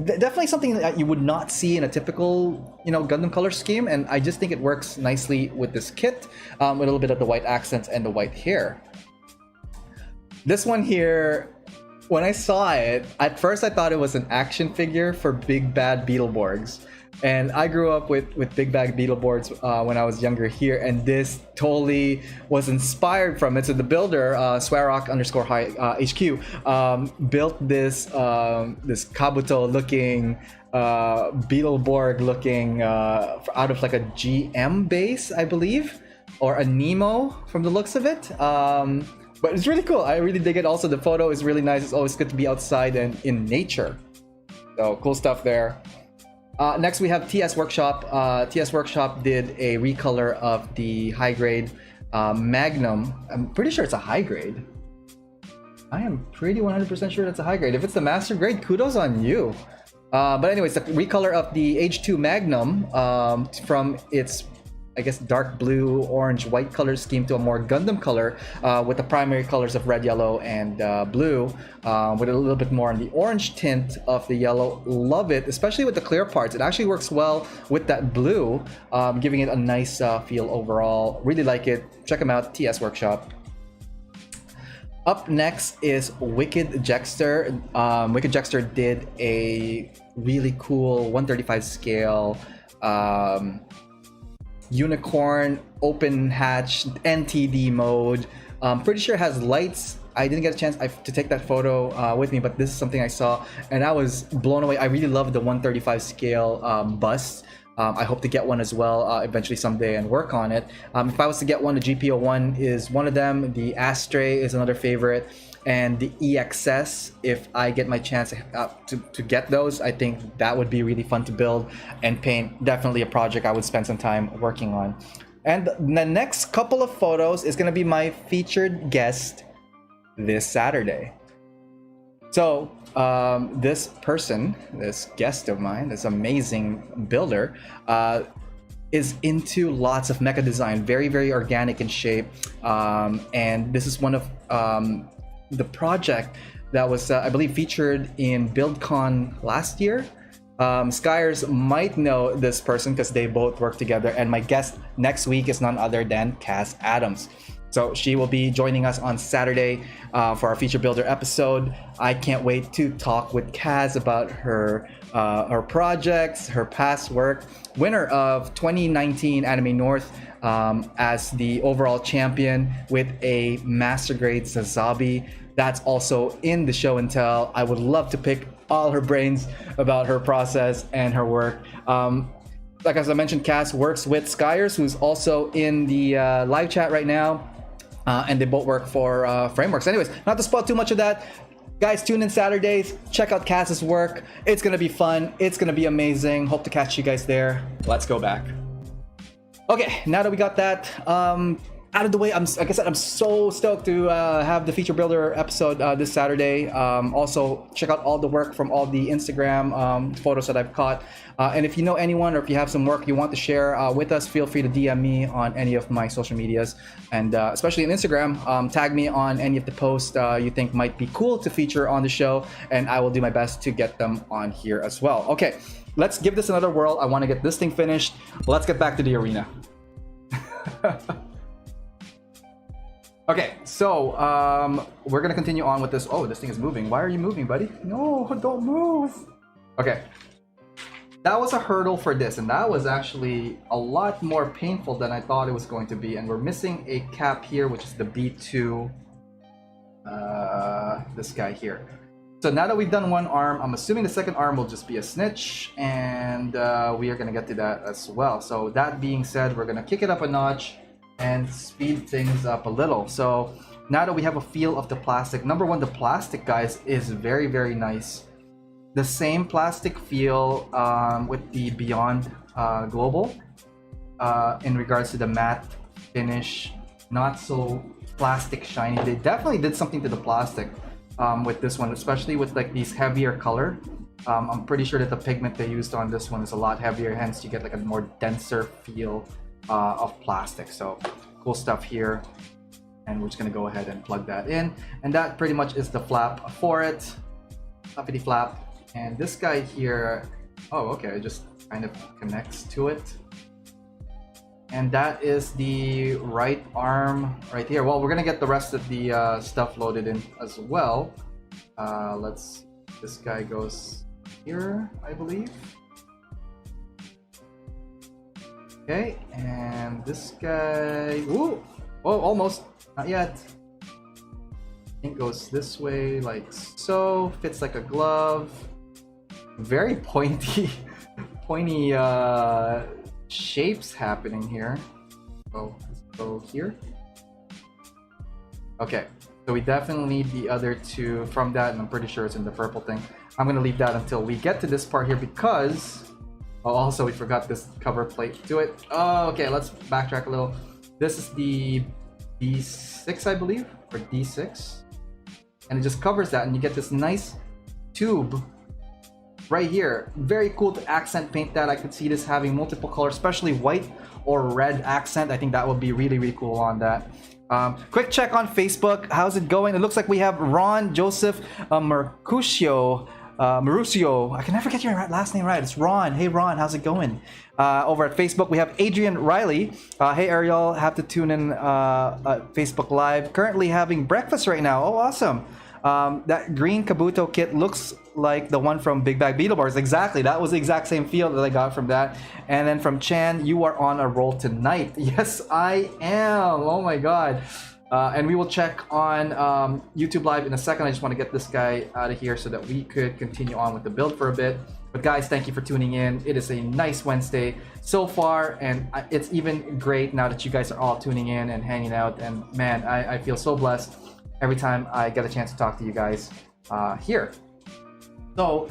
definitely something that you would not see in a typical, Gundam color scheme. And I just think it works nicely with this kit, with a little bit of the white accents and the white hair. This one here, when I saw it, at first I thought it was an action figure for Big Bad Beetleborgs. And I grew up with big bag beetle boards when I was younger here, and this totally was inspired from it. So the builder, Swarrock underscore high HQ, built this this Kabuto looking Beetleborg looking out of like a GM base, I believe, or a Nemo from the looks of it. But it's really cool. I really dig it. Also, the photo is really nice. It's always good to be outside and in nature. So cool stuff there. Next we have TS Workshop. TS Workshop did a recolor of the high grade Magnum. I'm pretty sure it's a high grade. I am pretty 100% sure that's a high grade. If it's the master grade, kudos on you. But anyways, the recolor of the Age 2 Magnum from its, I guess, dark blue, orange, white color scheme to a more Gundam color with the primary colors of red, yellow, and blue, with a little bit more on the orange tint of the yellow. Love it, especially with the clear parts. It actually works well with that blue, giving it a nice feel overall. Really like it. Check them out, TS Workshop. Up next is Wicked Jackster. Wicked Jackster did a really cool 135 scale unicorn open hatch NTD mode. Pretty sure it has lights. I didn't get a chance to take that photo with me, but this is something I saw and I was blown away. I really love the 135 scale bust. I hope to get one as well eventually someday and work on it. If I was to get one, the GP01 is one of them. The Astray is another favorite. And the EXS, if I get my chance to get those, I think that would be really fun to build and paint. Definitely a project I would spend some time working on. And the next couple of photos is going to be my featured guest this Saturday. So this person, this guest of mine, this amazing builder, is into lots of mecha design, very, very organic in shape. And this is one of the project that was, I believe, featured in BuildCon last year. Skyers might know this person because they both work together. And my guest next week is none other than Cass Adams. So she will be joining us on Saturday for our feature builder episode. I can't wait to talk with Kaz about her projects, her past work. Winner of 2019 Anime North as the overall champion with a master grade Sazabi. That's also in the show and tell. I would love to pick all her brains about her process and her work. Like as I mentioned, Cass works with Skyers, who's also in the live chat right now. And they both work for Frameworks. Anyways, not to spoil too much of that, guys, tune in Saturdays, check out Cass's work. It's gonna be fun, it's gonna be amazing. Hope to catch you guys there. Let's go back. Okay, now that we got that out of the way, like I said, I'm so stoked to have the feature builder episode this Saturday. Also, check out all the work from all the Instagram photos that I've caught. And if you know anyone, or if you have some work you want to share with us, feel free to DM me on any of my social medias, and especially on Instagram. Tag me on any of the posts you think might be cool to feature on the show, and I will do my best to get them on here as well. Okay, let's give this another whirl. I want to get this thing finished. Let's get back to the arena. Okay, so we're gonna continue on with this. Oh, this thing is moving. Why are you moving, buddy? No, don't move. Okay, that was a hurdle for this, and that was actually a lot more painful than I thought it was going to be. And we're missing a cap here, which is the B2, this guy here. So now that we've done one arm, I'm assuming the second arm will just be a snitch, and we are gonna get to that as well. So that being said, we're gonna kick it up a notch and speed things up a little. So now that we have a feel of the plastic, number one, the plastic, guys, is very, very nice. The same plastic feel with the Beyond Global in regards to the matte finish, not so plastic shiny. They definitely did something to the plastic with this one, especially with like these heavier color. I'm pretty sure that the pigment they used on this one is a lot heavier, hence you get like a more denser feel of plastic. So cool stuff here, and we're just gonna go ahead and plug that in, and that pretty much is the flap for it. Uppity flap. And this guy here, oh okay, it just kind of connects to it, and that is the right arm right here. Well, we're gonna get the rest of the stuff loaded in as well. This guy goes here, I believe. Okay, and this guy. Ooh! Oh, almost. Not yet. It goes this way, like so. Fits like a glove. Very pointy, pointy shapes happening here. So let's go here. Okay, so we definitely need the other two from that, and I'm pretty sure it's in the purple thing. I'm gonna leave that until we get to this part here because. Oh, also we forgot this cover plate to it. Oh, okay, let's backtrack a little. This is the D6, I believe, or D6. And it just covers that, and you get this nice tube right here. Very cool to accent paint that. I could see this having multiple colors, especially white or red accent. I think that would be really, really cool on that. Quick check on Facebook. How's it going? It looks like we have Ron Joseph Mercutio. Mauricio, I can never get your last name right. It's Ron. Hey Ron, how's it going? Over at Facebook, we have Adrian Riley. Hey Ariel, have to tune in Facebook Live. Currently having breakfast right now. Oh, awesome. That green Kabuto kit looks like the one from Big Bag Beetleborgs. Exactly. That was the exact same feel that I got from that. And then from Chan, you are on a roll tonight. Yes, I am. Oh my God. And we will check on YouTube Live in a second. I just want to get this guy out of here so that we could continue on with the build for a bit. But guys, thank you for tuning in. It is a nice Wednesday so far, and it's even great now that you guys are all tuning in and hanging out. And man, I feel so blessed every time I get a chance to talk to you guys here. So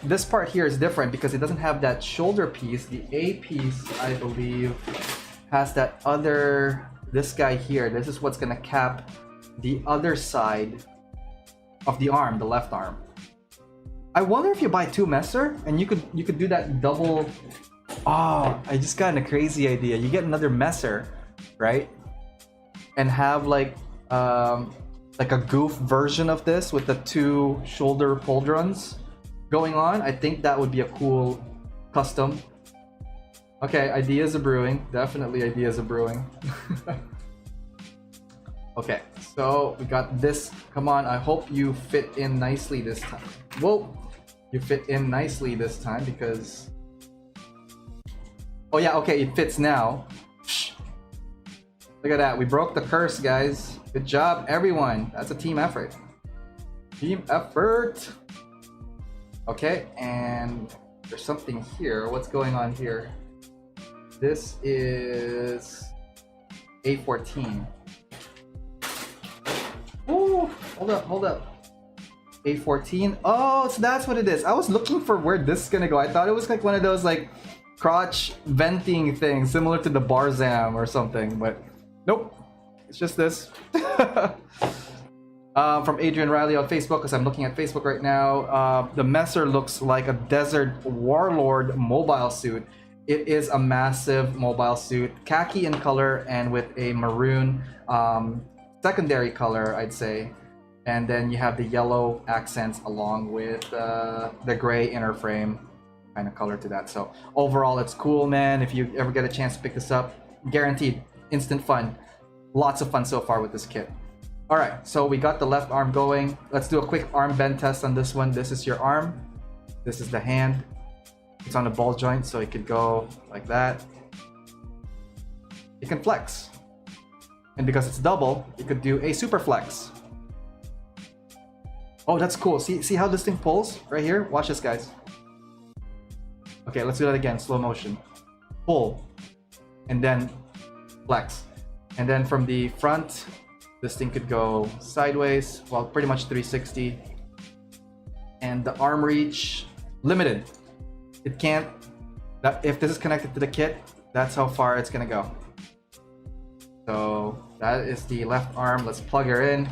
this part here is different because it doesn't have that shoulder piece. The A piece, I believe, has that other... This guy here, this is what's gonna cap the other side of the arm, the left arm. I wonder if you buy two Messer and you could do that double. Oh, I just got a crazy idea. You get another Messer, right? And have like a goof version of this with the two shoulder pauldrons going on. I think that would be a cool custom. Okay, ideas are brewing. Definitely ideas are brewing. Okay, so we got this. Come on, I hope you fit in nicely this time. Whoa, you fit in nicely this time because... Oh yeah, okay, it fits now. Look at that, we broke the curse, guys. Good job, everyone. That's a team effort. Team effort! Okay, and there's something here. What's going on here? This is A14. Ooh, hold up. A14. Oh, so that's what it is. I was looking for where this is gonna go. I thought it was like one of those like crotch venting things, similar to the Barzam or something, but nope. It's just this. From Adrian Riley on Facebook, because I'm looking at Facebook right now. The Messer looks like a Desert Warlord mobile suit. It is a massive mobile suit, khaki in color and with a maroon secondary color, I'd say. And then you have the yellow accents along with the gray inner frame kind of color to that. So overall, it's cool, man. If you ever get a chance to pick this up, guaranteed instant fun. Lots of fun so far with this kit. All right, so we got the left arm going. Let's do a quick arm bend test on this one. This is your arm. This is the hand. It's on a ball joint, so it could go like that. It can flex. And because it's double, you could do a super flex. Oh, that's cool. See how this thing pulls right here? Watch this, guys. Okay, let's do that again, slow motion. Pull, and then flex. And then from the front, this thing could go sideways, well, pretty much 360. And the arm reach, limited. It can't, if this is connected to the kit, that's how far it's gonna go. So that is the left arm. Let's plug her in.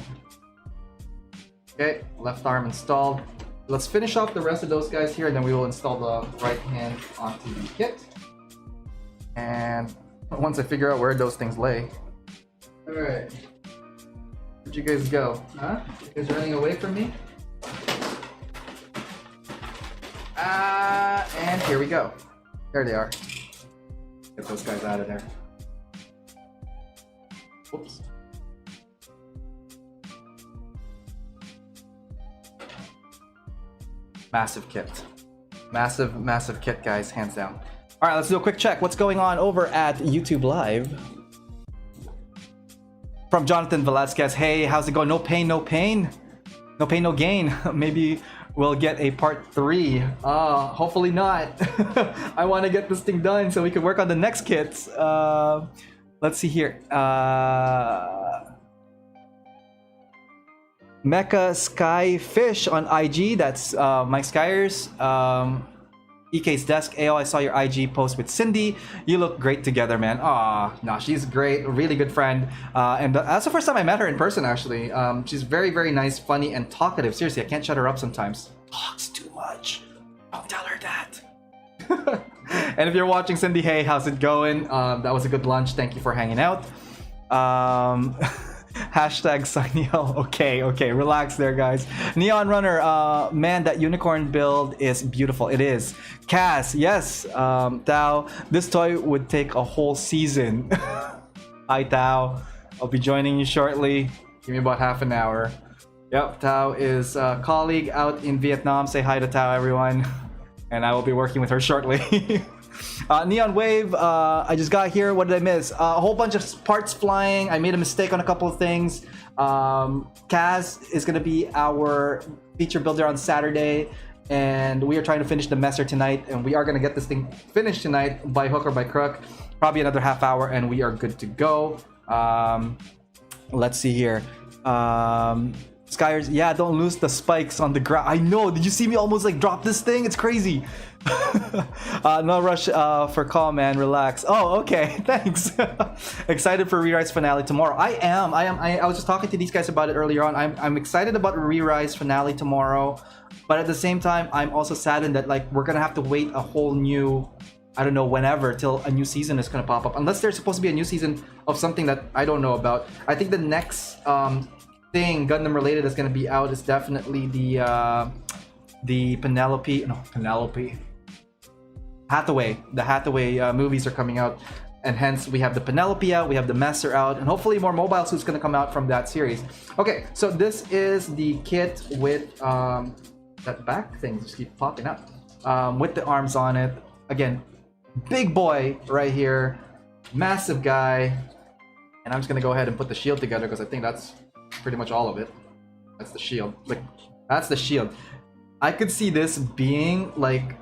Okay, left arm installed. Let's finish off the rest of those guys here, and then we will install the right hand onto the kit. And once I figure out where those things lay. All right, where'd you guys go? Huh? You guys running away from me? And here we go. There they are. Get those guys out of there. Whoops. Massive kit. Massive kit, guys, hands down. All right, let's do a quick check. What's going on over at YouTube Live? From Jonathan Velasquez. Hey, how's it going? No pain, no pain. No pain, no gain. Maybe we'll get a part 3. Hopefully not. I want to get this thing done so we can work on the next kits. Let's see here. Mecha Skyfish on IG. That's Mike Skyers. EK's desk. Ayo, I saw your IG post with Cindy. You look great together, man. No, she's great. A really good friend. And that's the first time I met her in person, actually. She's very, very nice, funny, and talkative. Seriously, I can't shut her up sometimes. Talks too much. Don't tell her that. And if you're watching, Cindy, hey, how's it going? That was a good lunch. Thank you for hanging out. Hashtag Signeel. Okay, relax there, guys. Neon Runner, man, that unicorn build is beautiful. It is. Cass, yes. Tao, this toy would take a whole season. Hi, Tao. I'll be joining you shortly. Give me about half an hour. Yep, Tao is a colleague out in Vietnam. Say hi to Tao, everyone. And I will be working with her shortly. Neon Wave, I just got here. What did I miss? A whole bunch of parts flying. I made a mistake on a couple of things. Kaz is going to be our feature builder on Saturday, and we are trying to finish the messer tonight, and we are going to get this thing finished tonight by hook or by crook. Probably another half hour, and we are good to go. Let's see here. Skyers, yeah, don't lose the spikes on the ground. I know. Did you see me almost like drop this thing? It's crazy. No rush for call, man. Relax. Oh, okay. Thanks. Excited for Re-Rise finale tomorrow. I was just talking to these guys about it earlier on. I'm excited about Re-Rise finale tomorrow, but at the same time, I'm also saddened that like we're gonna have to wait a whole new, I don't know, whenever, till a new season is gonna pop up. Unless there's supposed to be a new season of something that I don't know about. I think the next thing Gundam related that's gonna be out is definitely the Penelope Hathaway. The Hathaway movies are coming out, and hence we have the Penelope out, we have the MESSER out, and hopefully more mobile suits gonna come out from that series. Okay, so this is the kit with that back thing just keep popping up with the arms on it. Again, big boy right here, massive guy, and I'm just gonna go ahead and put the shield together because I think that's pretty much all of it. That's the shield. Like, that's the shield. I could see this being like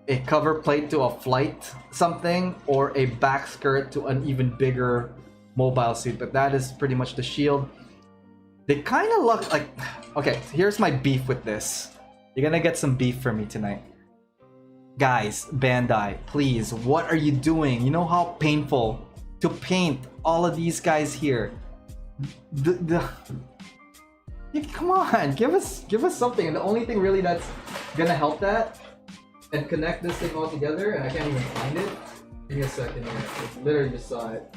a cover plate to a flight something, or a back skirt to an even bigger mobile suit, but that is pretty much the shield. They kind of look like, okay, here's my beef with this. You're gonna get some beef from me tonight. Guys, Bandai, please, what are you doing? You know how painful to paint all of these guys here. Come on, give us something. And the only thing really that's gonna help that and connect this thing all together, and I can't even find it. Give me a second here. I literally just saw it.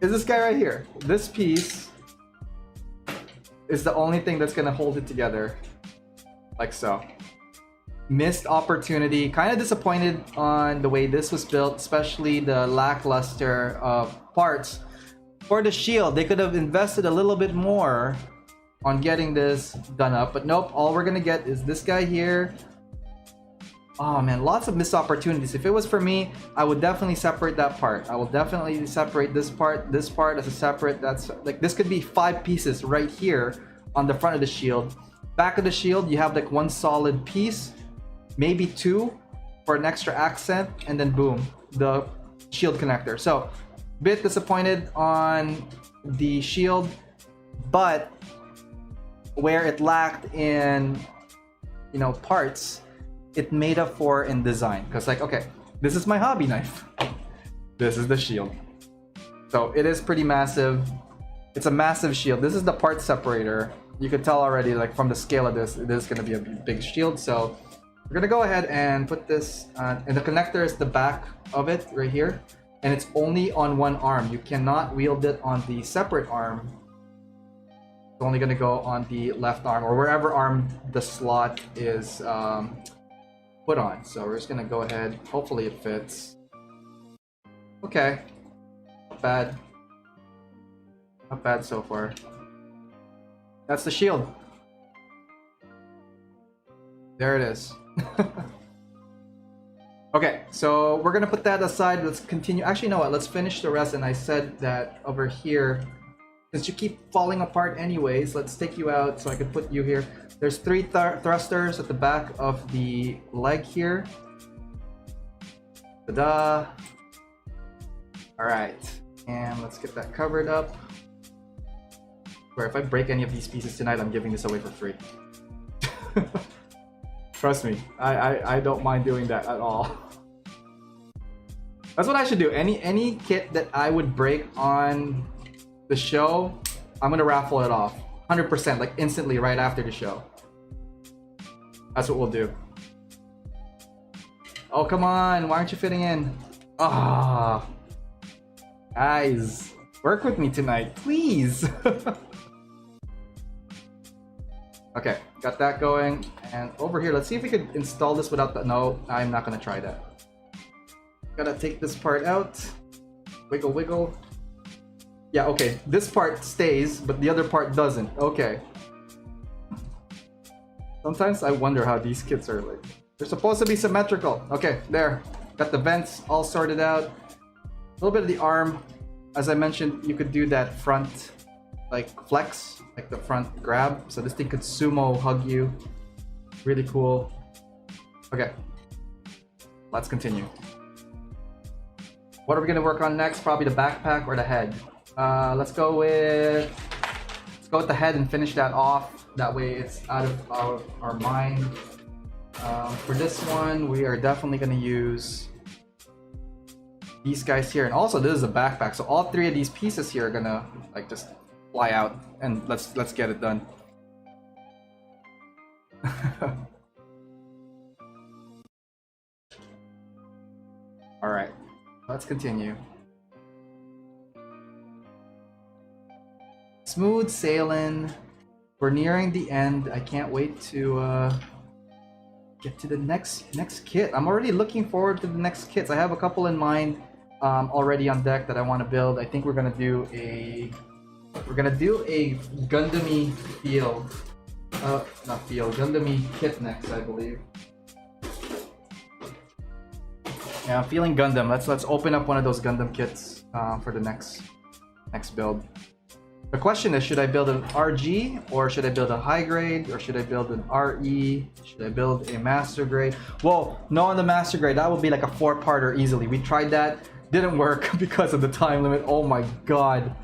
Is this guy right here. This piece is the only thing that's gonna hold it together. Like so. Missed opportunity. Kind of disappointed on the way this was built, especially the lackluster parts. For the shield, they could have invested a little bit more on getting this done up, but nope, all we're gonna get is this guy here. Oh man, lots of missed opportunities. If it was for me, I would definitely separate that part. I will definitely separate this part as a separate. That's like, this could be 5 pieces right here on the front of the shield. Back of the shield, you have like 1 solid piece, maybe 2 for an extra accent, and then boom, the shield connector. So, bit disappointed on the shield, but where it lacked in, you know, parts, it made up for in design. Because like, okay, this is my hobby knife. This is the shield. So it is pretty massive. It's a massive shield. This is the part separator. You could tell already, like from the scale of this, it is going to be a big shield. So we're going to go ahead and put this, and the connector is the back of it right here. And it's only on 1 arm. You cannot wield it on the separate arm. It's only going to go on the left arm, or wherever arm the slot is put on. So we're just going to go ahead. Hopefully it fits. Okay. Not bad. Not bad so far. That's the shield. There it is. Okay, so we're gonna put that aside. Let's continue. Actually, you know what? Let's finish the rest. And I said that over here, since you keep falling apart anyways, let's take you out so I can put you here. There's 3 thrusters at the back of the leg here. Ta-da! Alright, and let's get that covered up. Where if I break any of these pieces tonight, I'm giving this away for free. Trust me, I don't mind doing that at all. That's what I should do. Any kit that I would break on the show, I'm gonna raffle it off 100%, like instantly right after the show. That's what we'll do. Oh, come on, why aren't you fitting in? Ah, guys, work with me tonight, please. Okay, got that going. And over here, let's see if we could install this without the... No, I'm not gonna try that. Gotta take this part out. Wiggle, wiggle. Yeah, okay, this part stays, but the other part doesn't. Okay. Sometimes I wonder how these kits are like. They're supposed to be symmetrical. Okay, there. Got the vents all sorted out. A little bit of the arm. As I mentioned, you could do that front, like flex, like the front grab. So this thing could sumo hug you. Really cool. Okay, let's continue. What are we gonna work on next? Probably the backpack or the head. Let's go with the head and finish that off. That way it's out of our mind. For this one, we are definitely gonna use these guys here, and also this is a backpack, so all 3 of these pieces here are gonna like just fly out, and let's get it done. All right, let's continue. Smooth sailing. We're nearing the end. I can't wait to get to the next kit. I'm already looking forward to the next kits. I have a couple in mind already on deck that I want to build. I think we're gonna do a Gundam-y feel. Not feel, Gundam-y kit next, I believe. Yeah, I'm feeling Gundam. Let's open up one of those Gundam kits for the next build. The question is, should I build an RG, or should I build a high grade, or should I build an RE? Should I build a master grade? Whoa, no on the master grade. That would be like a 4-parter easily. We tried that, didn't work because of the time limit. Oh my god.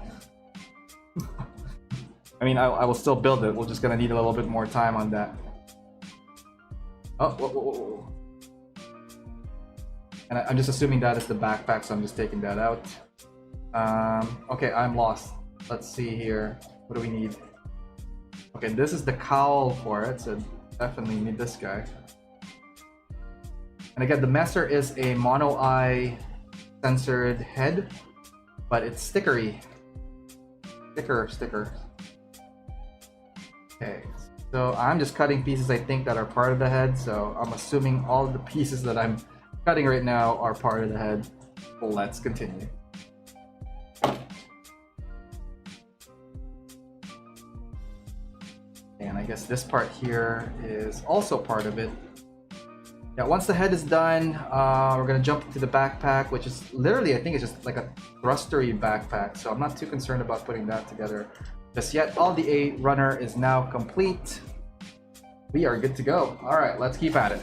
I mean, I will still build it. We're just gonna need a little bit more time on that. Oh, whoa. And I'm just assuming that is the backpack, so I'm just taking that out. Okay, I'm lost. Let's see here. What do we need? Okay, this is the cowl for it, so definitely need this guy. And again, the MESSER is a mono-eye censored head, but it's stickery. Sticker. Okay, so I'm just cutting pieces I think that are part of the head, so I'm assuming all of the pieces that I'm cutting right now are part of the head. Well, let's continue. And I guess this part here is also part of it. Yeah, once the head is done, we're gonna jump into the backpack, which is literally, I think it's just like a thrustery backpack, so I'm not too concerned about putting that together just yet. All the A runner is now complete. We are good to go. All right, let's keep at it.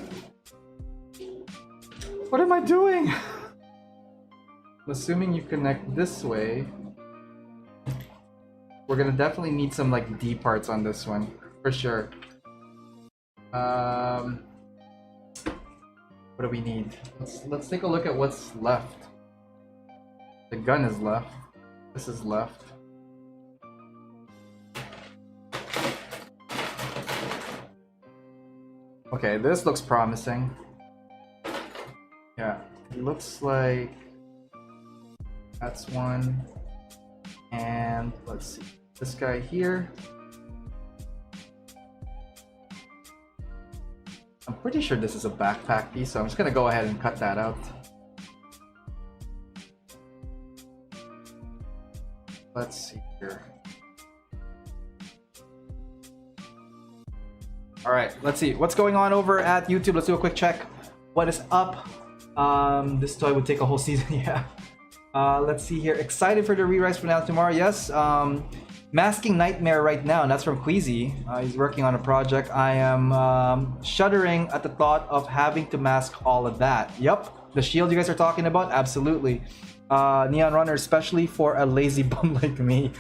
What am I doing? I'm assuming you connect this way. We're gonna definitely need some like D parts on this one, for sure. What do we need? Let's take a look at what's left. The gun is left. This is left. Okay, this looks promising. Yeah, it looks like that's one. And let's see, this guy here. I'm pretty sure this is a backpack piece, so I'm just gonna go ahead and cut that out. Let's see here. All right, let's see what's going on over at YouTube. Let's do a quick check. What is up? This toy would take a whole season. Yeah. Let's see here. Excited for the re-rise finale tomorrow. Yes. Masking Nightmare right now, and that's from Queasy. He's working on a project. I am shuddering at the thought of having to mask all of that. Yep, the shield you guys are talking about, absolutely. Neon Runner, especially for a lazy bum like me.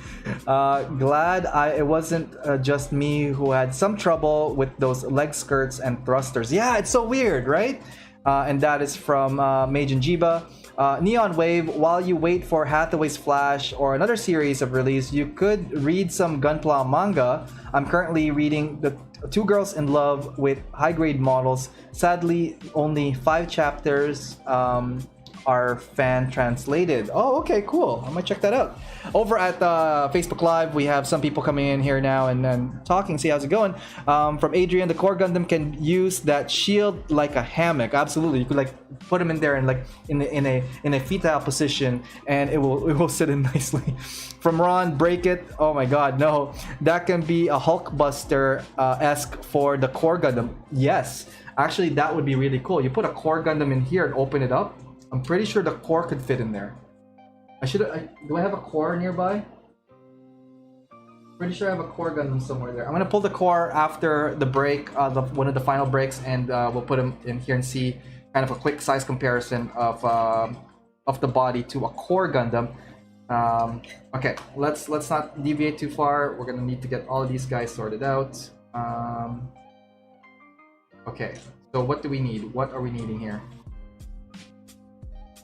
Glad it wasn't just me who had some trouble with those leg skirts and thrusters. Yeah, it's so weird, right? And that is from Mage and Jiba. Neon Wave, while you wait for Hathaway's Flash or another series of release, you could read some Gunpla manga. I'm currently reading the Two Girls in Love with high-grade models. Sadly, only 5 chapters are fan translated. Oh, okay, cool. I might check that out. Over at Facebook Live, we have some people coming in here now and then talking. See how's it going. From Adrian, the core Gundam can use that shield like a hammock. Absolutely, you could like put them in there and like in a fetal position, and it will sit in nicely. From Ron, break it. Oh my God, no, that can be a Hulkbuster esque for the core Gundam. Yes, actually, that would be really cool. You put a core Gundam in here and open it up. I'm pretty sure the core could fit in there. Do I have a core nearby? Pretty sure I have a core Gundam somewhere there. I'm gonna pull the core after the break, one of the final breaks, and we'll put them in here and see kind of a quick size comparison of the body to a core Gundam. Okay, let's not deviate too far. We're gonna need to get all of these guys sorted out. Okay, so what do we need? What are we needing here?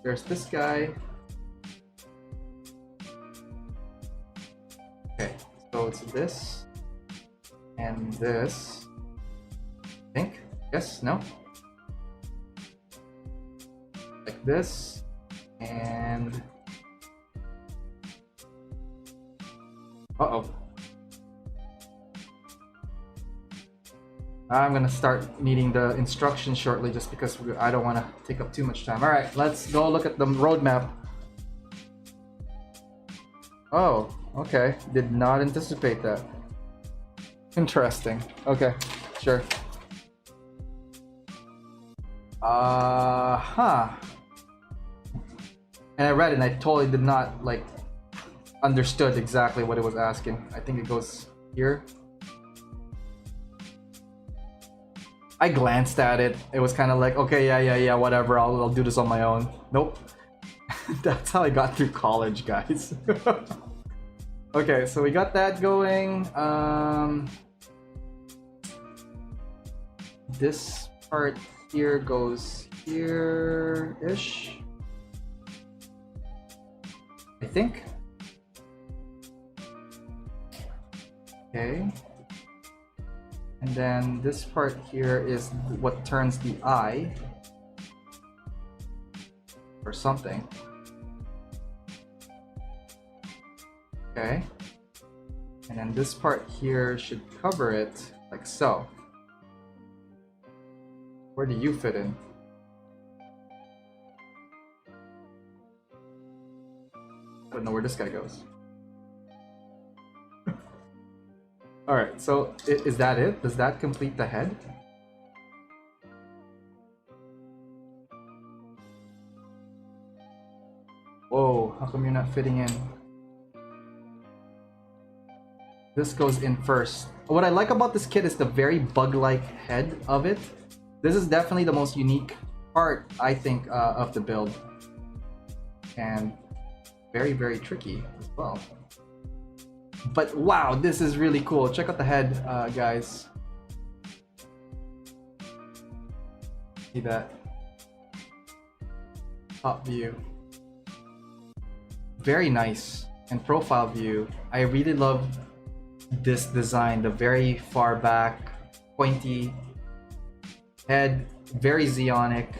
There's this guy. Okay, so it's this and this. I think. Yes, no? Like this and uh-oh. I'm gonna start needing the instructions shortly just because I don't want to take up too much time. All right, let's go look at the roadmap. Oh, okay. Did not anticipate that. Interesting. Okay, sure. And I read it and I totally did not like understood exactly what it was asking. I think it goes here. I glanced at it. It was kind of like, okay, yeah, whatever. I'll do this on my own. Nope. That's how I got through college, guys. Okay, so we got that going. This part here goes here-ish. I think. Okay. And then this part here is what turns the eye or something. Okay. And then this part here should cover it like so. Where do you fit in? I don't know where this guy goes. Alright, so is that it? Does that complete the head? Whoa, how come you're not fitting in? This goes in first. What I like about this kit is the very bug-like head of it. This is definitely the most unique part, I think, of the build. And very, very tricky as well. But wow, this is really cool. Check out the head, guys. See that? Top view. Very nice. And profile view. I really love this design. The very far back, pointy head. Very Zeonic.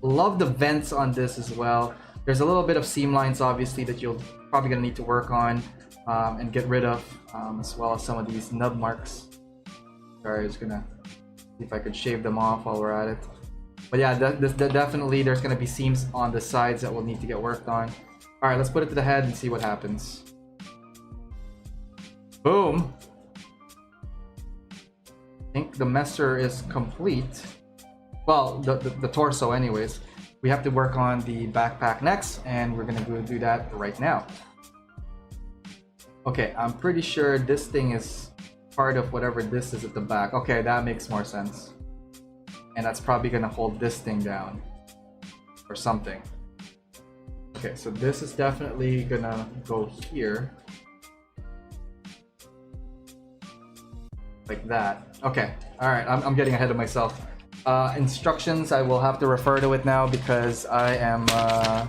Love the vents on this as well. There's a little bit of seam lines, obviously, that you're probably gonna need to work on. And get rid of, as well as some of these nub marks. Sorry, I was gonna see if I could shave them off while we're at it. But yeah, definitely there's gonna be seams on the sides that will need to get worked on. All right, let's put it to the head and see what happens. Boom. I think the Messer is complete. Well, the torso anyways. we have to work on the backpack next, and we're gonna go do that right now. Okay, I'm pretty sure this thing is part of whatever this is at the back. Okay, that makes more sense. And that's probably gonna hold this thing down or something. Okay, so this is definitely gonna go here. Like that. Okay, all right, I'm getting ahead of myself. Instructions, I will have to refer to it now because I am, I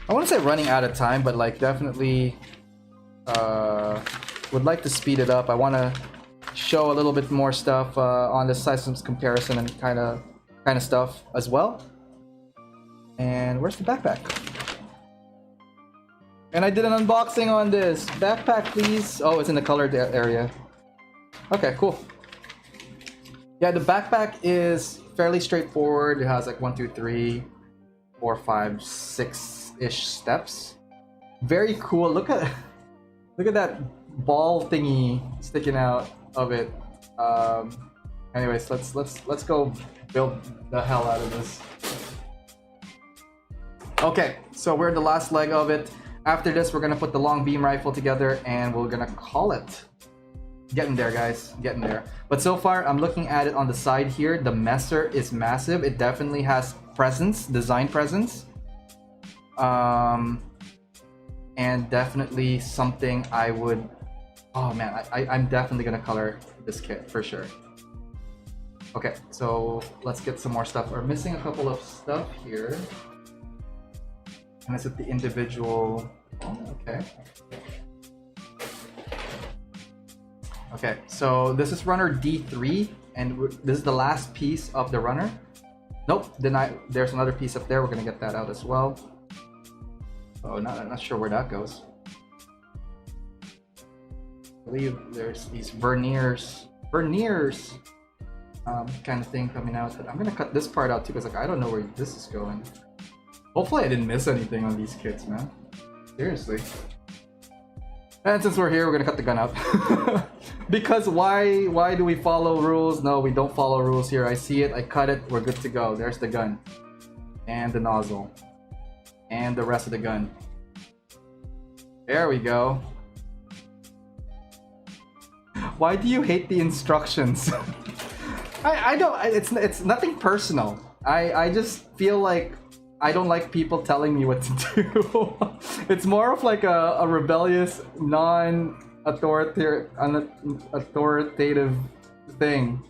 wouldn't say running out of time, but like definitely would like to speed it up. I want to show a little bit more stuff on the systems comparison and kind of stuff as well. And where's the backpack? And I did an unboxing on this. Backpack, please. Oh, it's in the colored area. Okay, cool. Yeah, the backpack is fairly straightforward. It has like 1, 2, 3, 4, 5, 6-ish steps. Very cool. Look at that ball thingy sticking out of it. Anyways, let's go build the hell out of this. Okay, so we're in the last leg of it. After this, we're gonna put the long beam rifle together and we're gonna call it. Getting there, guys, getting there. But so far, I'm looking at it on the side here. The MESSER is massive. It definitely has presence, design presence. And definitely something I would... Oh man, I'm definitely gonna color this kit for sure. Okay, so let's get some more stuff. We're missing a couple of stuff here. And it's at the individual... Oh, okay. Okay, so this is runner D3, and this is the last piece of the runner. Nope, there's another piece up there. We're gonna get that out as well. Oh, I'm not sure where that goes. I believe there's these verniers kind of thing coming out. But I'm gonna cut this part out too, because like I don't know where this is going. Hopefully I didn't miss anything on these kits, man. Seriously. And since we're here, we're gonna cut the gun out. Because why do we follow rules? No, we don't follow rules here. I see it, I cut it, we're good to go. There's the gun. And the nozzle. And the rest of the gun. There we go. Why do you hate the instructions? I don't, it's nothing personal. I just feel like I don't like people telling me what to do. It's more of like a rebellious, non-authoritative thing.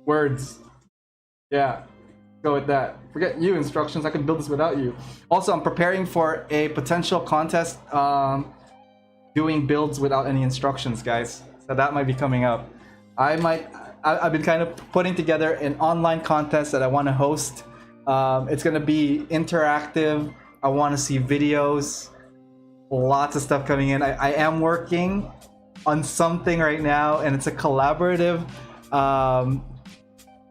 Words. Yeah, go with that. Forget you, instructions. I can build this without you. Also, I'm preparing for a potential contest doing builds without any instructions, guys. So that might be coming up. I've been kind of putting together an online contest that I want to host. It's gonna be interactive. I want to see videos, lots of stuff coming in. I am working on something right now, and it's a collaborative.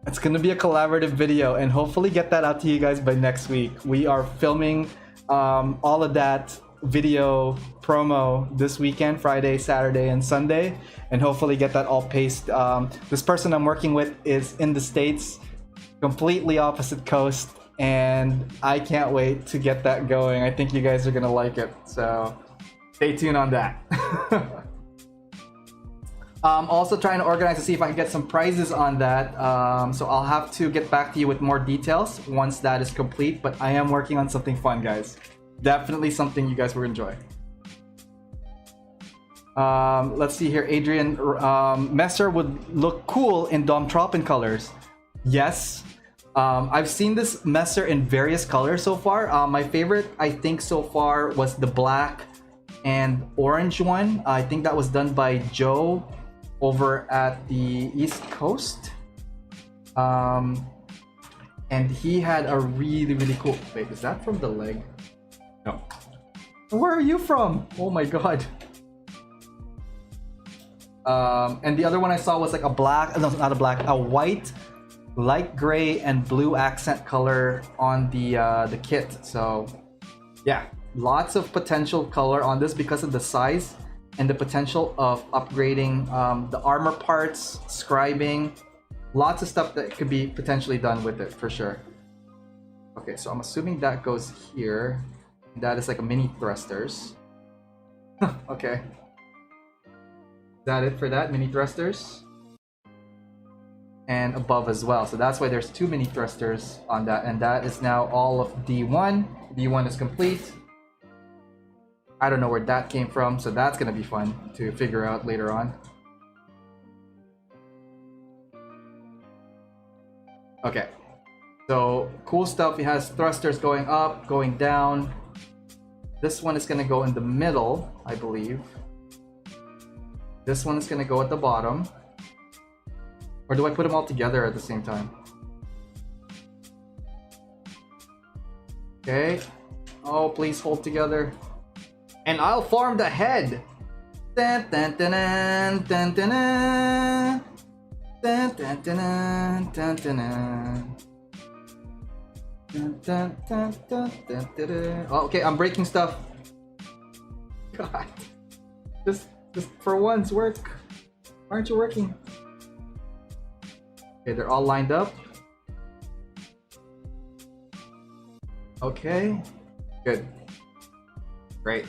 It's gonna be a collaborative video, and hopefully get that out to you guys by next week. We are filming all of that video promo this weekend, Friday, Saturday, and Sunday, and hopefully get that all paced. This person I'm working with is in the States, completely opposite coast, and I can't wait to get that going. I think you guys are gonna like it, so stay tuned on that. Also trying to organize to see if I can get some prizes on that, so I'll have to get back to you with more details once that is complete, but I am working on something fun, guys. Definitely something you guys will enjoy. Let's see here, Adrian. MESSER would look cool in Dom Tropin colors. Yes. I've seen this MESSER in various colors so far. My favorite, I think, so far was the black and orange one. I think that was done by Joe over at the East Coast. And he had a really, really cool... Wait, is that from the leg? No. Where are you from? Oh my god. And the other one I saw was like a black... No, not a black. A white, light gray, and blue accent color on the kit. So, yeah. Lots of potential color on this because of the size and the potential of upgrading the armor parts, scribing. Lots of stuff that could be potentially done with it, for sure. Okay, so I'm assuming that goes here. That is like a mini thrusters. Okay. Is that it for that? Mini thrusters? And above as well. So that's why there's 2 mini thrusters on that. And that is now all of D1. D1 is complete. I don't know where that came from, so that's gonna be fun to figure out later on. Okay. So cool stuff. It has thrusters going up, going down. This one is gonna go in the middle, I believe. This one is gonna go at the bottom. Or do I put them all together at the same time? Okay. Oh, please hold together. And I'll form the head. Dun, dun, dun, dun, dun, dun, dun. Dun, dun, dun, dun, dun, dun. Dun, dun, dun, dun, dun, dun, dun. Oh, okay, I'm breaking stuff. God. Just for once, work. Why aren't you working? Okay, they're all lined up. Okay. Good. Great.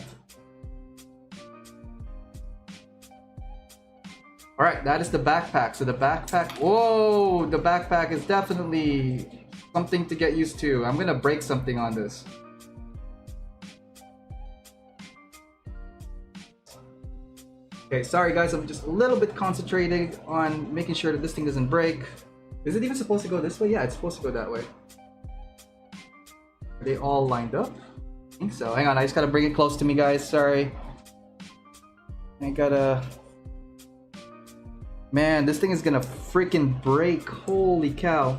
All right, that is the backpack. So the backpack, whoa, the backpack is definitely something to get used to. I'm gonna break something on this. Okay, sorry guys, I'm just a little bit concentrating on making sure that this thing doesn't break. Is it even supposed to go this way? Yeah, it's supposed to go that way. Are they all lined up? I think so. Hang on, I just gotta bring it close to me, guys. Sorry. I gotta... Man, this thing is gonna freaking break. Holy cow.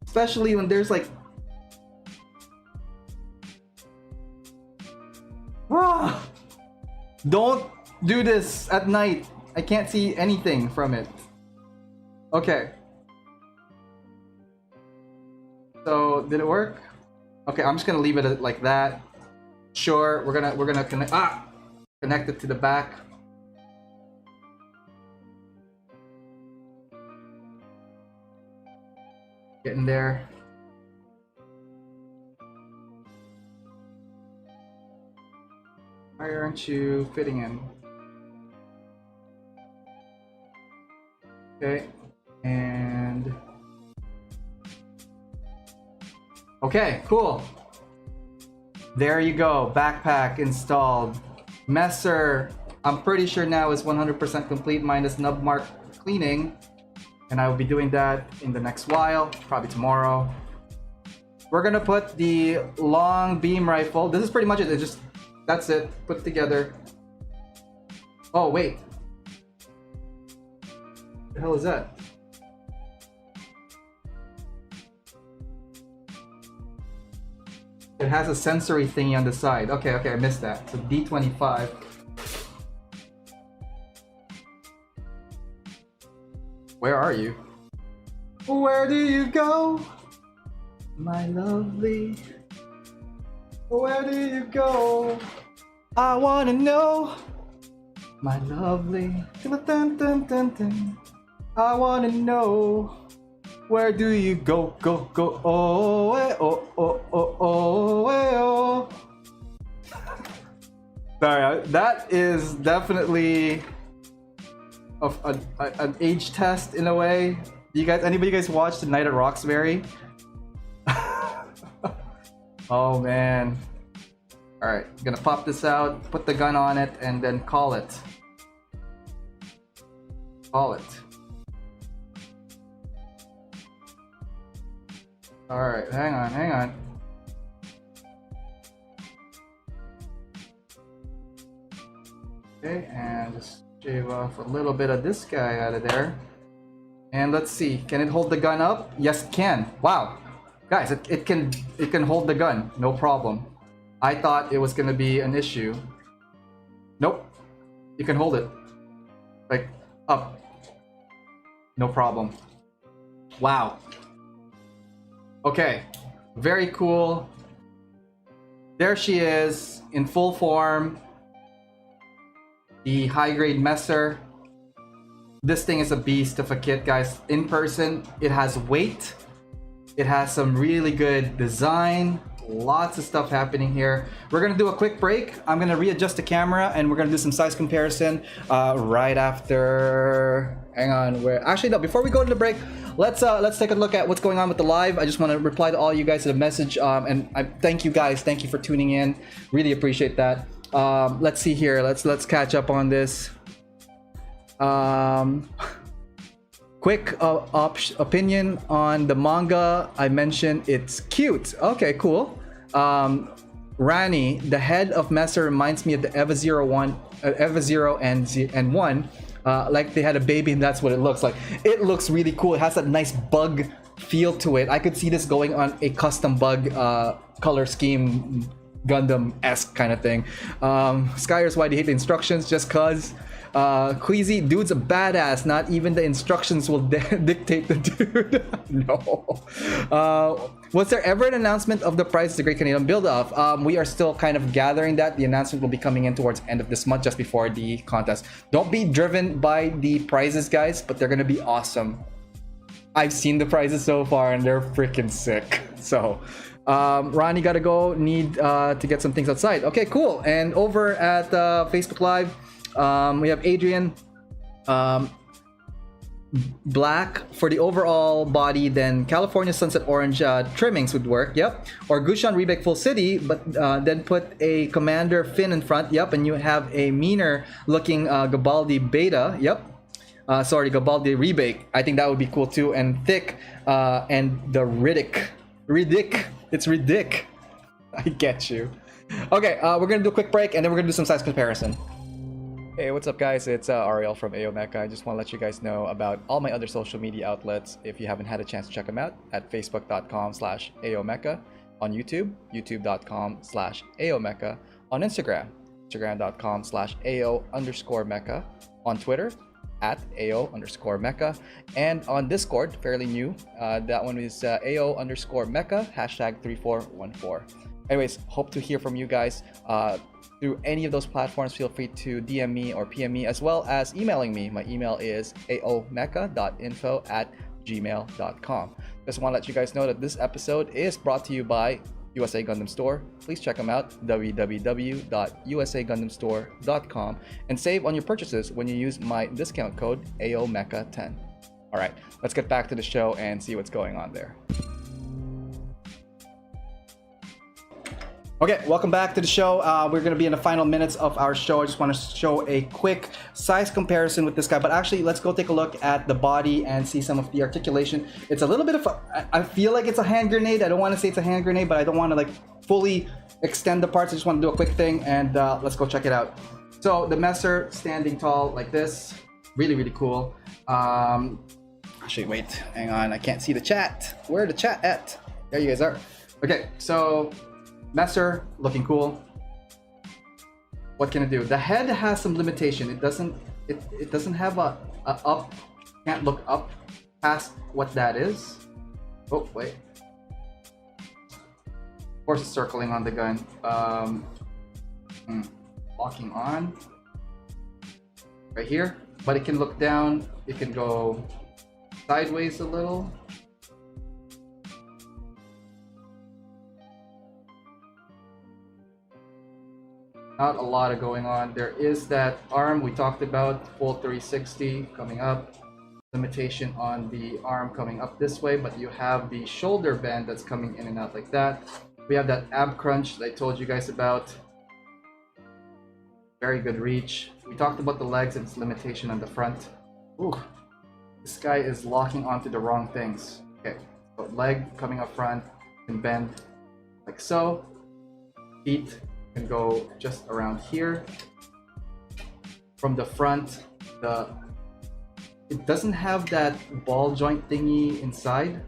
Especially when there's like... Ah! Don't do this at night. I can't see anything from it. Okay. So, did it work? Okay, I'm just gonna leave it like that. Sure, we're gonna connect it to the back. Get in there. Why aren't you fitting in? Okay, and okay, cool. There you go, backpack installed. Messer, I'm pretty sure now is 100% complete minus nub mark cleaning, and I will be doing that in the next while, probably tomorrow. We're gonna put the long beam rifle. This is pretty much it. It's just that's it. Put it together. Oh wait. What the hell is that? It has a sensory thingy on the side. Okay, I missed that. So D25. Where are you? Where do you go, my lovely? Where do you go? I wanna know, my lovely. Dun, dun, dun, dun. I wanna know. Where do you go, go, go, oh, eh, oh, oh, oh, oh, eh, oh. Sorry, that is definitely an age test in a way. Anybody guys watch The Night at Roxbury? Oh man. Alright, I'm gonna pop this out, put the gun on it, and then call it. Call it. Alright, hang on. Okay, and just shave off a little bit of this guy out of there. And let's see, can it hold the gun up? Yes, it can. Wow. Guys, it can hold the gun, no problem. I thought it was gonna be an issue. Nope. You can hold it. Like, up. No problem. Wow. Okay, very cool. There she is in full form. The high-grade MESSER. This thing is a beast of a kit, guys. In person, it has weight. It has some really good design. Lots of stuff happening here. We're gonna do a quick break. I'm gonna readjust the camera and we're gonna do some size comparison right after. Hang on, actually no. Before we go to the break, let's take a look at what's going on with the live. I just want to reply to all you guys to the message, and I thank you guys. Thank you for tuning in. Really appreciate that. Let's see here. Let's catch up on this. Quick opinion on the manga. I mentioned it's cute. Okay, cool. Rani, the head of MESSER reminds me of the Eva 01, Eva 0 and 1. Like they had a baby and that's what it looks like. It looks really cool. It has that nice bug feel to it. I could see this going on a custom bug color scheme, Gundam-esque kind of thing. Skyers, why do you hate the instructions? Just cause. Queasy, dude's a badass. Not even the instructions will dictate the dude. No. Was there ever an announcement of the prize of the Great Canadian Build-Off? We are still kind of gathering that. The announcement will be coming in towards the end of this month, just before the contest. Don't be driven by the prizes, guys, but they're gonna be awesome. I've seen the prizes so far, and they're freaking sick. So, Ronnie gotta go. Need to get some things outside. Okay, cool. And over at Facebook Live, we have Adrian. Black for the overall body, then California Sunset Orange trimmings would work. Yep. Or Gushan Rebake Full City, but then put a Commander fin in front. Yep. And you have a meaner looking Gabaldi Beta. Yep. Sorry, Gabaldi Rebake. I think that would be cool too. And thick and the Riddick. It's Riddick. I get you. Okay, we're gonna do a quick break and then we're gonna do some size comparison. Hey, what's up guys? It's Ariel from AO Mecha. I just want to let you guys know about all my other social media outlets if you haven't had a chance to check them out at facebook.com/AOMecha, on YouTube, youtube.com/AOMecha, on Instagram, instagram.com/AO_Mecha, on Twitter, at AO_Mecha, and on Discord, fairly new. That one is AO_Mecha, #3414. Anyways, hope to hear from you guys through any of those platforms. Feel free to DM me or PM me, as well as emailing me. My email is aomecha.info@gmail.com. Just want to let you guys know that this episode is brought to you by USA Gundam Store. Please check them out, www.usagundamstore.com, and save on your purchases when you use my discount code AOMecha10. All right, let's get back to the show and see what's going on there. Okay, welcome back to the show. We're going to be in the final minutes of our show. I just want to show a quick size comparison with this guy, but actually let's go take a look at the body and see some of the articulation. It's a little bit of I feel like it's a hand grenade. I don't want to say it's a hand grenade, but I don't want to like fully extend the parts. I just want to do a quick thing, and let's go check it out. So the MESSER standing tall like this, really, really cool. Actually, wait, hang on. I can't see the chat. Where the chat at? There you guys are. Okay, so MESSER looking cool. What can it do? The head has some limitation. It doesn't have a up. Can't look up past what that is. Oh wait. Of course, it's circling on the gun. Locking on right here, but it can look down. It can go sideways a little. Not a lot of going on. There is that arm we talked about, full 360 coming up. Limitation on the arm coming up this way, but you have the shoulder band that's coming in and out like that. We have that ab crunch that I told you guys about. Very good reach. We talked about the legs and its limitation on the front. Ooh, this guy is locking onto the wrong things. Okay, so leg coming up front, can bend like so. Feet can go just around here. From the front, it doesn't have that ball joint thingy inside.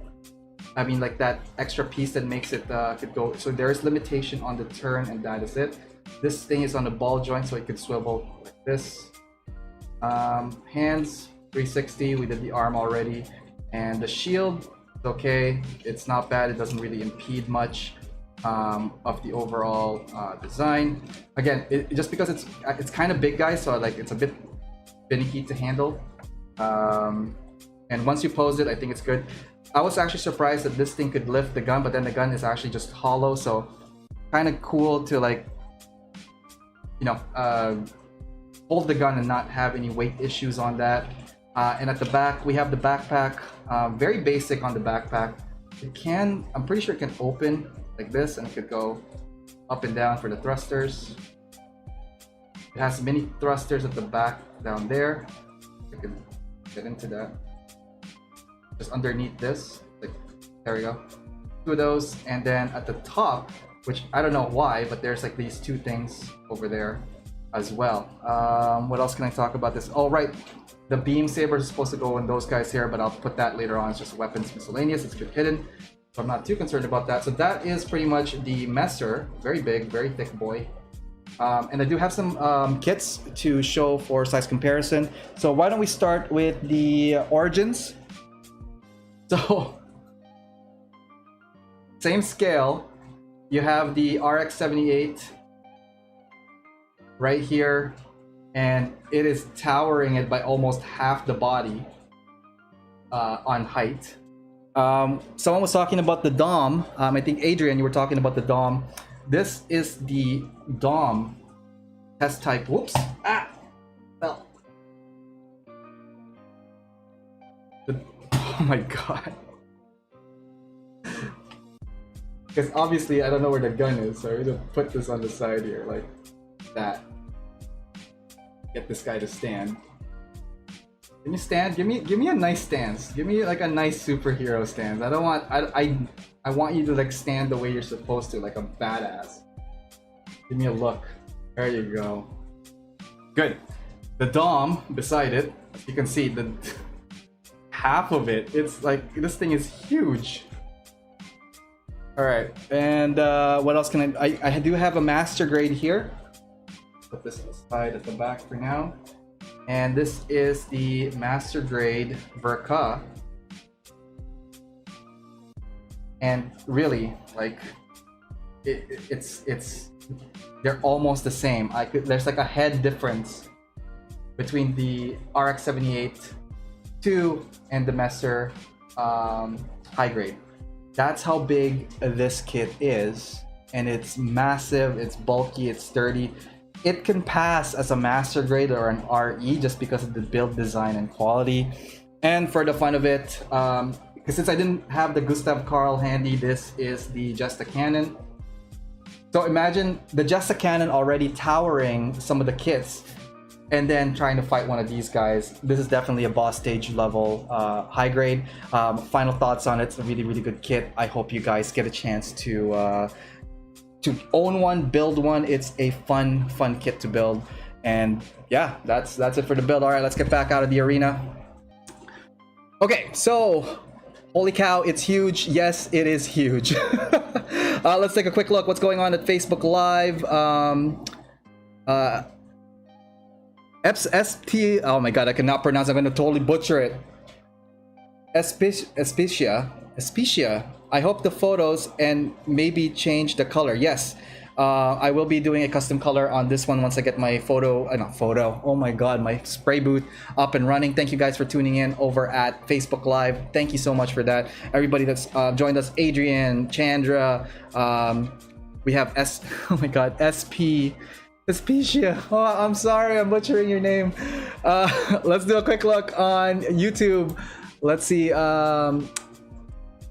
I mean, like that extra piece that makes it could go. So there is limitation on the turn, and that is it. This thing is on the ball joint, so it could swivel like this. Hands 360. We did the arm already, and the shield. Okay, it's not bad. It doesn't really impede much of the overall design. Again, just because it's kind of big, guys, so like it's a bit finicky to handle. And once you pose it, I think it's good. I was actually surprised that this thing could lift the gun, but then the gun is actually just hollow, so kind of cool to like, you know, hold the gun and not have any weight issues on that. And at the back, we have the backpack, very basic on the backpack. It can, I'm pretty sure it can open like this, and it could go up and down for the thrusters. It has mini thrusters at the back down there. You can get into that. Just underneath this, like, there we go. Two of those, and then at the top, which I don't know why, but there's like these two things over there as well. What else can I talk about this? Oh, right. The beam sabers are supposed to go in those guys here, but I'll put that later on. It's just weapons miscellaneous. It's hidden, so I'm not too concerned about that. So that is pretty much the MESSER. Very big, very thick boy. And I do have some kits to show for size comparison. So why don't we start with the origins? So same scale. You have the RX-78 right here, and it is towering it by almost half the body on height. Someone was talking about the DOM. I think Adrian, you were talking about the DOM. This is the DOM test type. Whoops! Ah! Fell. Oh my god. Because obviously I don't know where the gun is, so I'm gonna put this on the side here, like that. Get this guy to stand. Give me stand. Give me a nice stance. Give me like a nice superhero stance. I don't want I want you to like stand the way you're supposed to, like a badass. Give me a look. There you go. Good. The DOM beside it, you can see the half of it. It's like this thing is huge. All right, and what else can I do have a master grade here. Put this aside at the back for now. And this is the master grade Mecha. And really, like, it's they're almost the same. There's like a head difference between the RX-78 2 and the MESSER high grade. That's how big this kit is, and it's massive, it's bulky, it's sturdy. It can pass as a master grade or an RE just because of the build design and quality. And for the fun of it, because since I didn't have the Gustav Karl handy, this is the Jackster cannon. So imagine the Jackster cannon already towering some of the kits, and then trying to fight one of these guys. This is definitely a boss stage level high grade. Final thoughts on it. It's a really, really good kit. I hope you guys get a chance to own one, build one. It's a fun kit to build. And yeah, that's it for the build. All right, let's get back out of the arena. Okay, so holy cow, it's huge. Yes, it is huge. Let's take a quick look what's going on at Facebook Live. ST, oh my god, I cannot pronounce. I'm gonna totally butcher it. Especia. I hope the photos and maybe change the color. Yes, I will be doing a custom color on this one once I get my oh my god, my spray booth up and running. Thank you guys for tuning in over at Facebook Live. Thank you so much for that. Everybody that's joined us, Adrian, Chandra, we have oh my god, Especia. Oh, I'm sorry, I'm butchering your name. Let's do a quick look on YouTube. Let's see.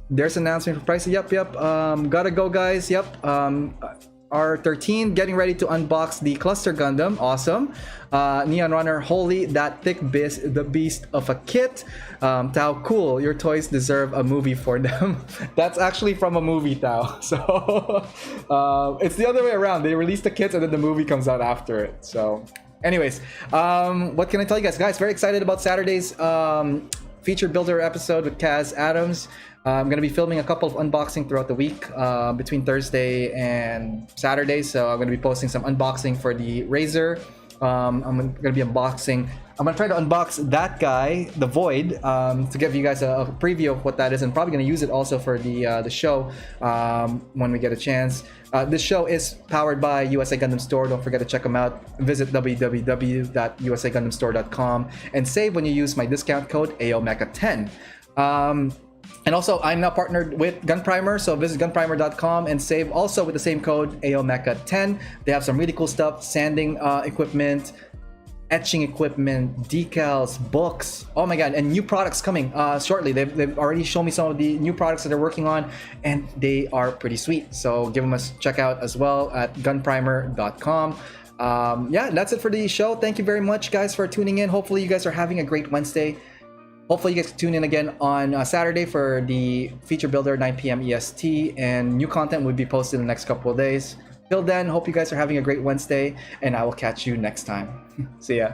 There's an announcement for prices. Yep. Gotta go, guys. Yep. R13 getting ready to unbox the Cluster Gundam. Awesome. Neon Runner, holy, that thick beast, the beast of a kit. Tao, cool, your toys deserve a movie for them. That's actually from a movie, Tao. So it's the other way around. They release the kits and then the movie comes out after it. So anyways, what can I tell you guys? Guys, very excited about Saturday's feature builder episode with Kaz Adams. I'm going to be filming a couple of unboxing throughout the week between Thursday and Saturday. So I'm going to be posting some unboxing for the Razor. I'm going to be unboxing. I'm going to try to unbox that guy, the Void, to give you guys a preview of what that is. I'm probably going to use it also for the show when we get a chance. This show is powered by USA Gundam Store. Don't forget to check them out. Visit www.usagundamstore.com and save when you use my discount code AOMECHA10. And also, I'm now partnered with Gun Primer, so visit gunprimer.com and save also with the same code AOMECHA10. They have some really cool stuff, sanding equipment, etching equipment, decals, books. Oh my god, and new products coming shortly. They've already shown me some of the new products that they're working on, and they are pretty sweet. So give them a check out as well at gunprimer.com. Yeah, that's it for the show. Thank you very much, guys, for tuning in. Hopefully you guys are having a great Wednesday. Hopefully you guys can tune in again on Saturday for the feature builder, 9 p.m. EST, and new content will be posted in the next couple of days. Till then, hope you guys are having a great Wednesday, and I will catch you next time. See ya.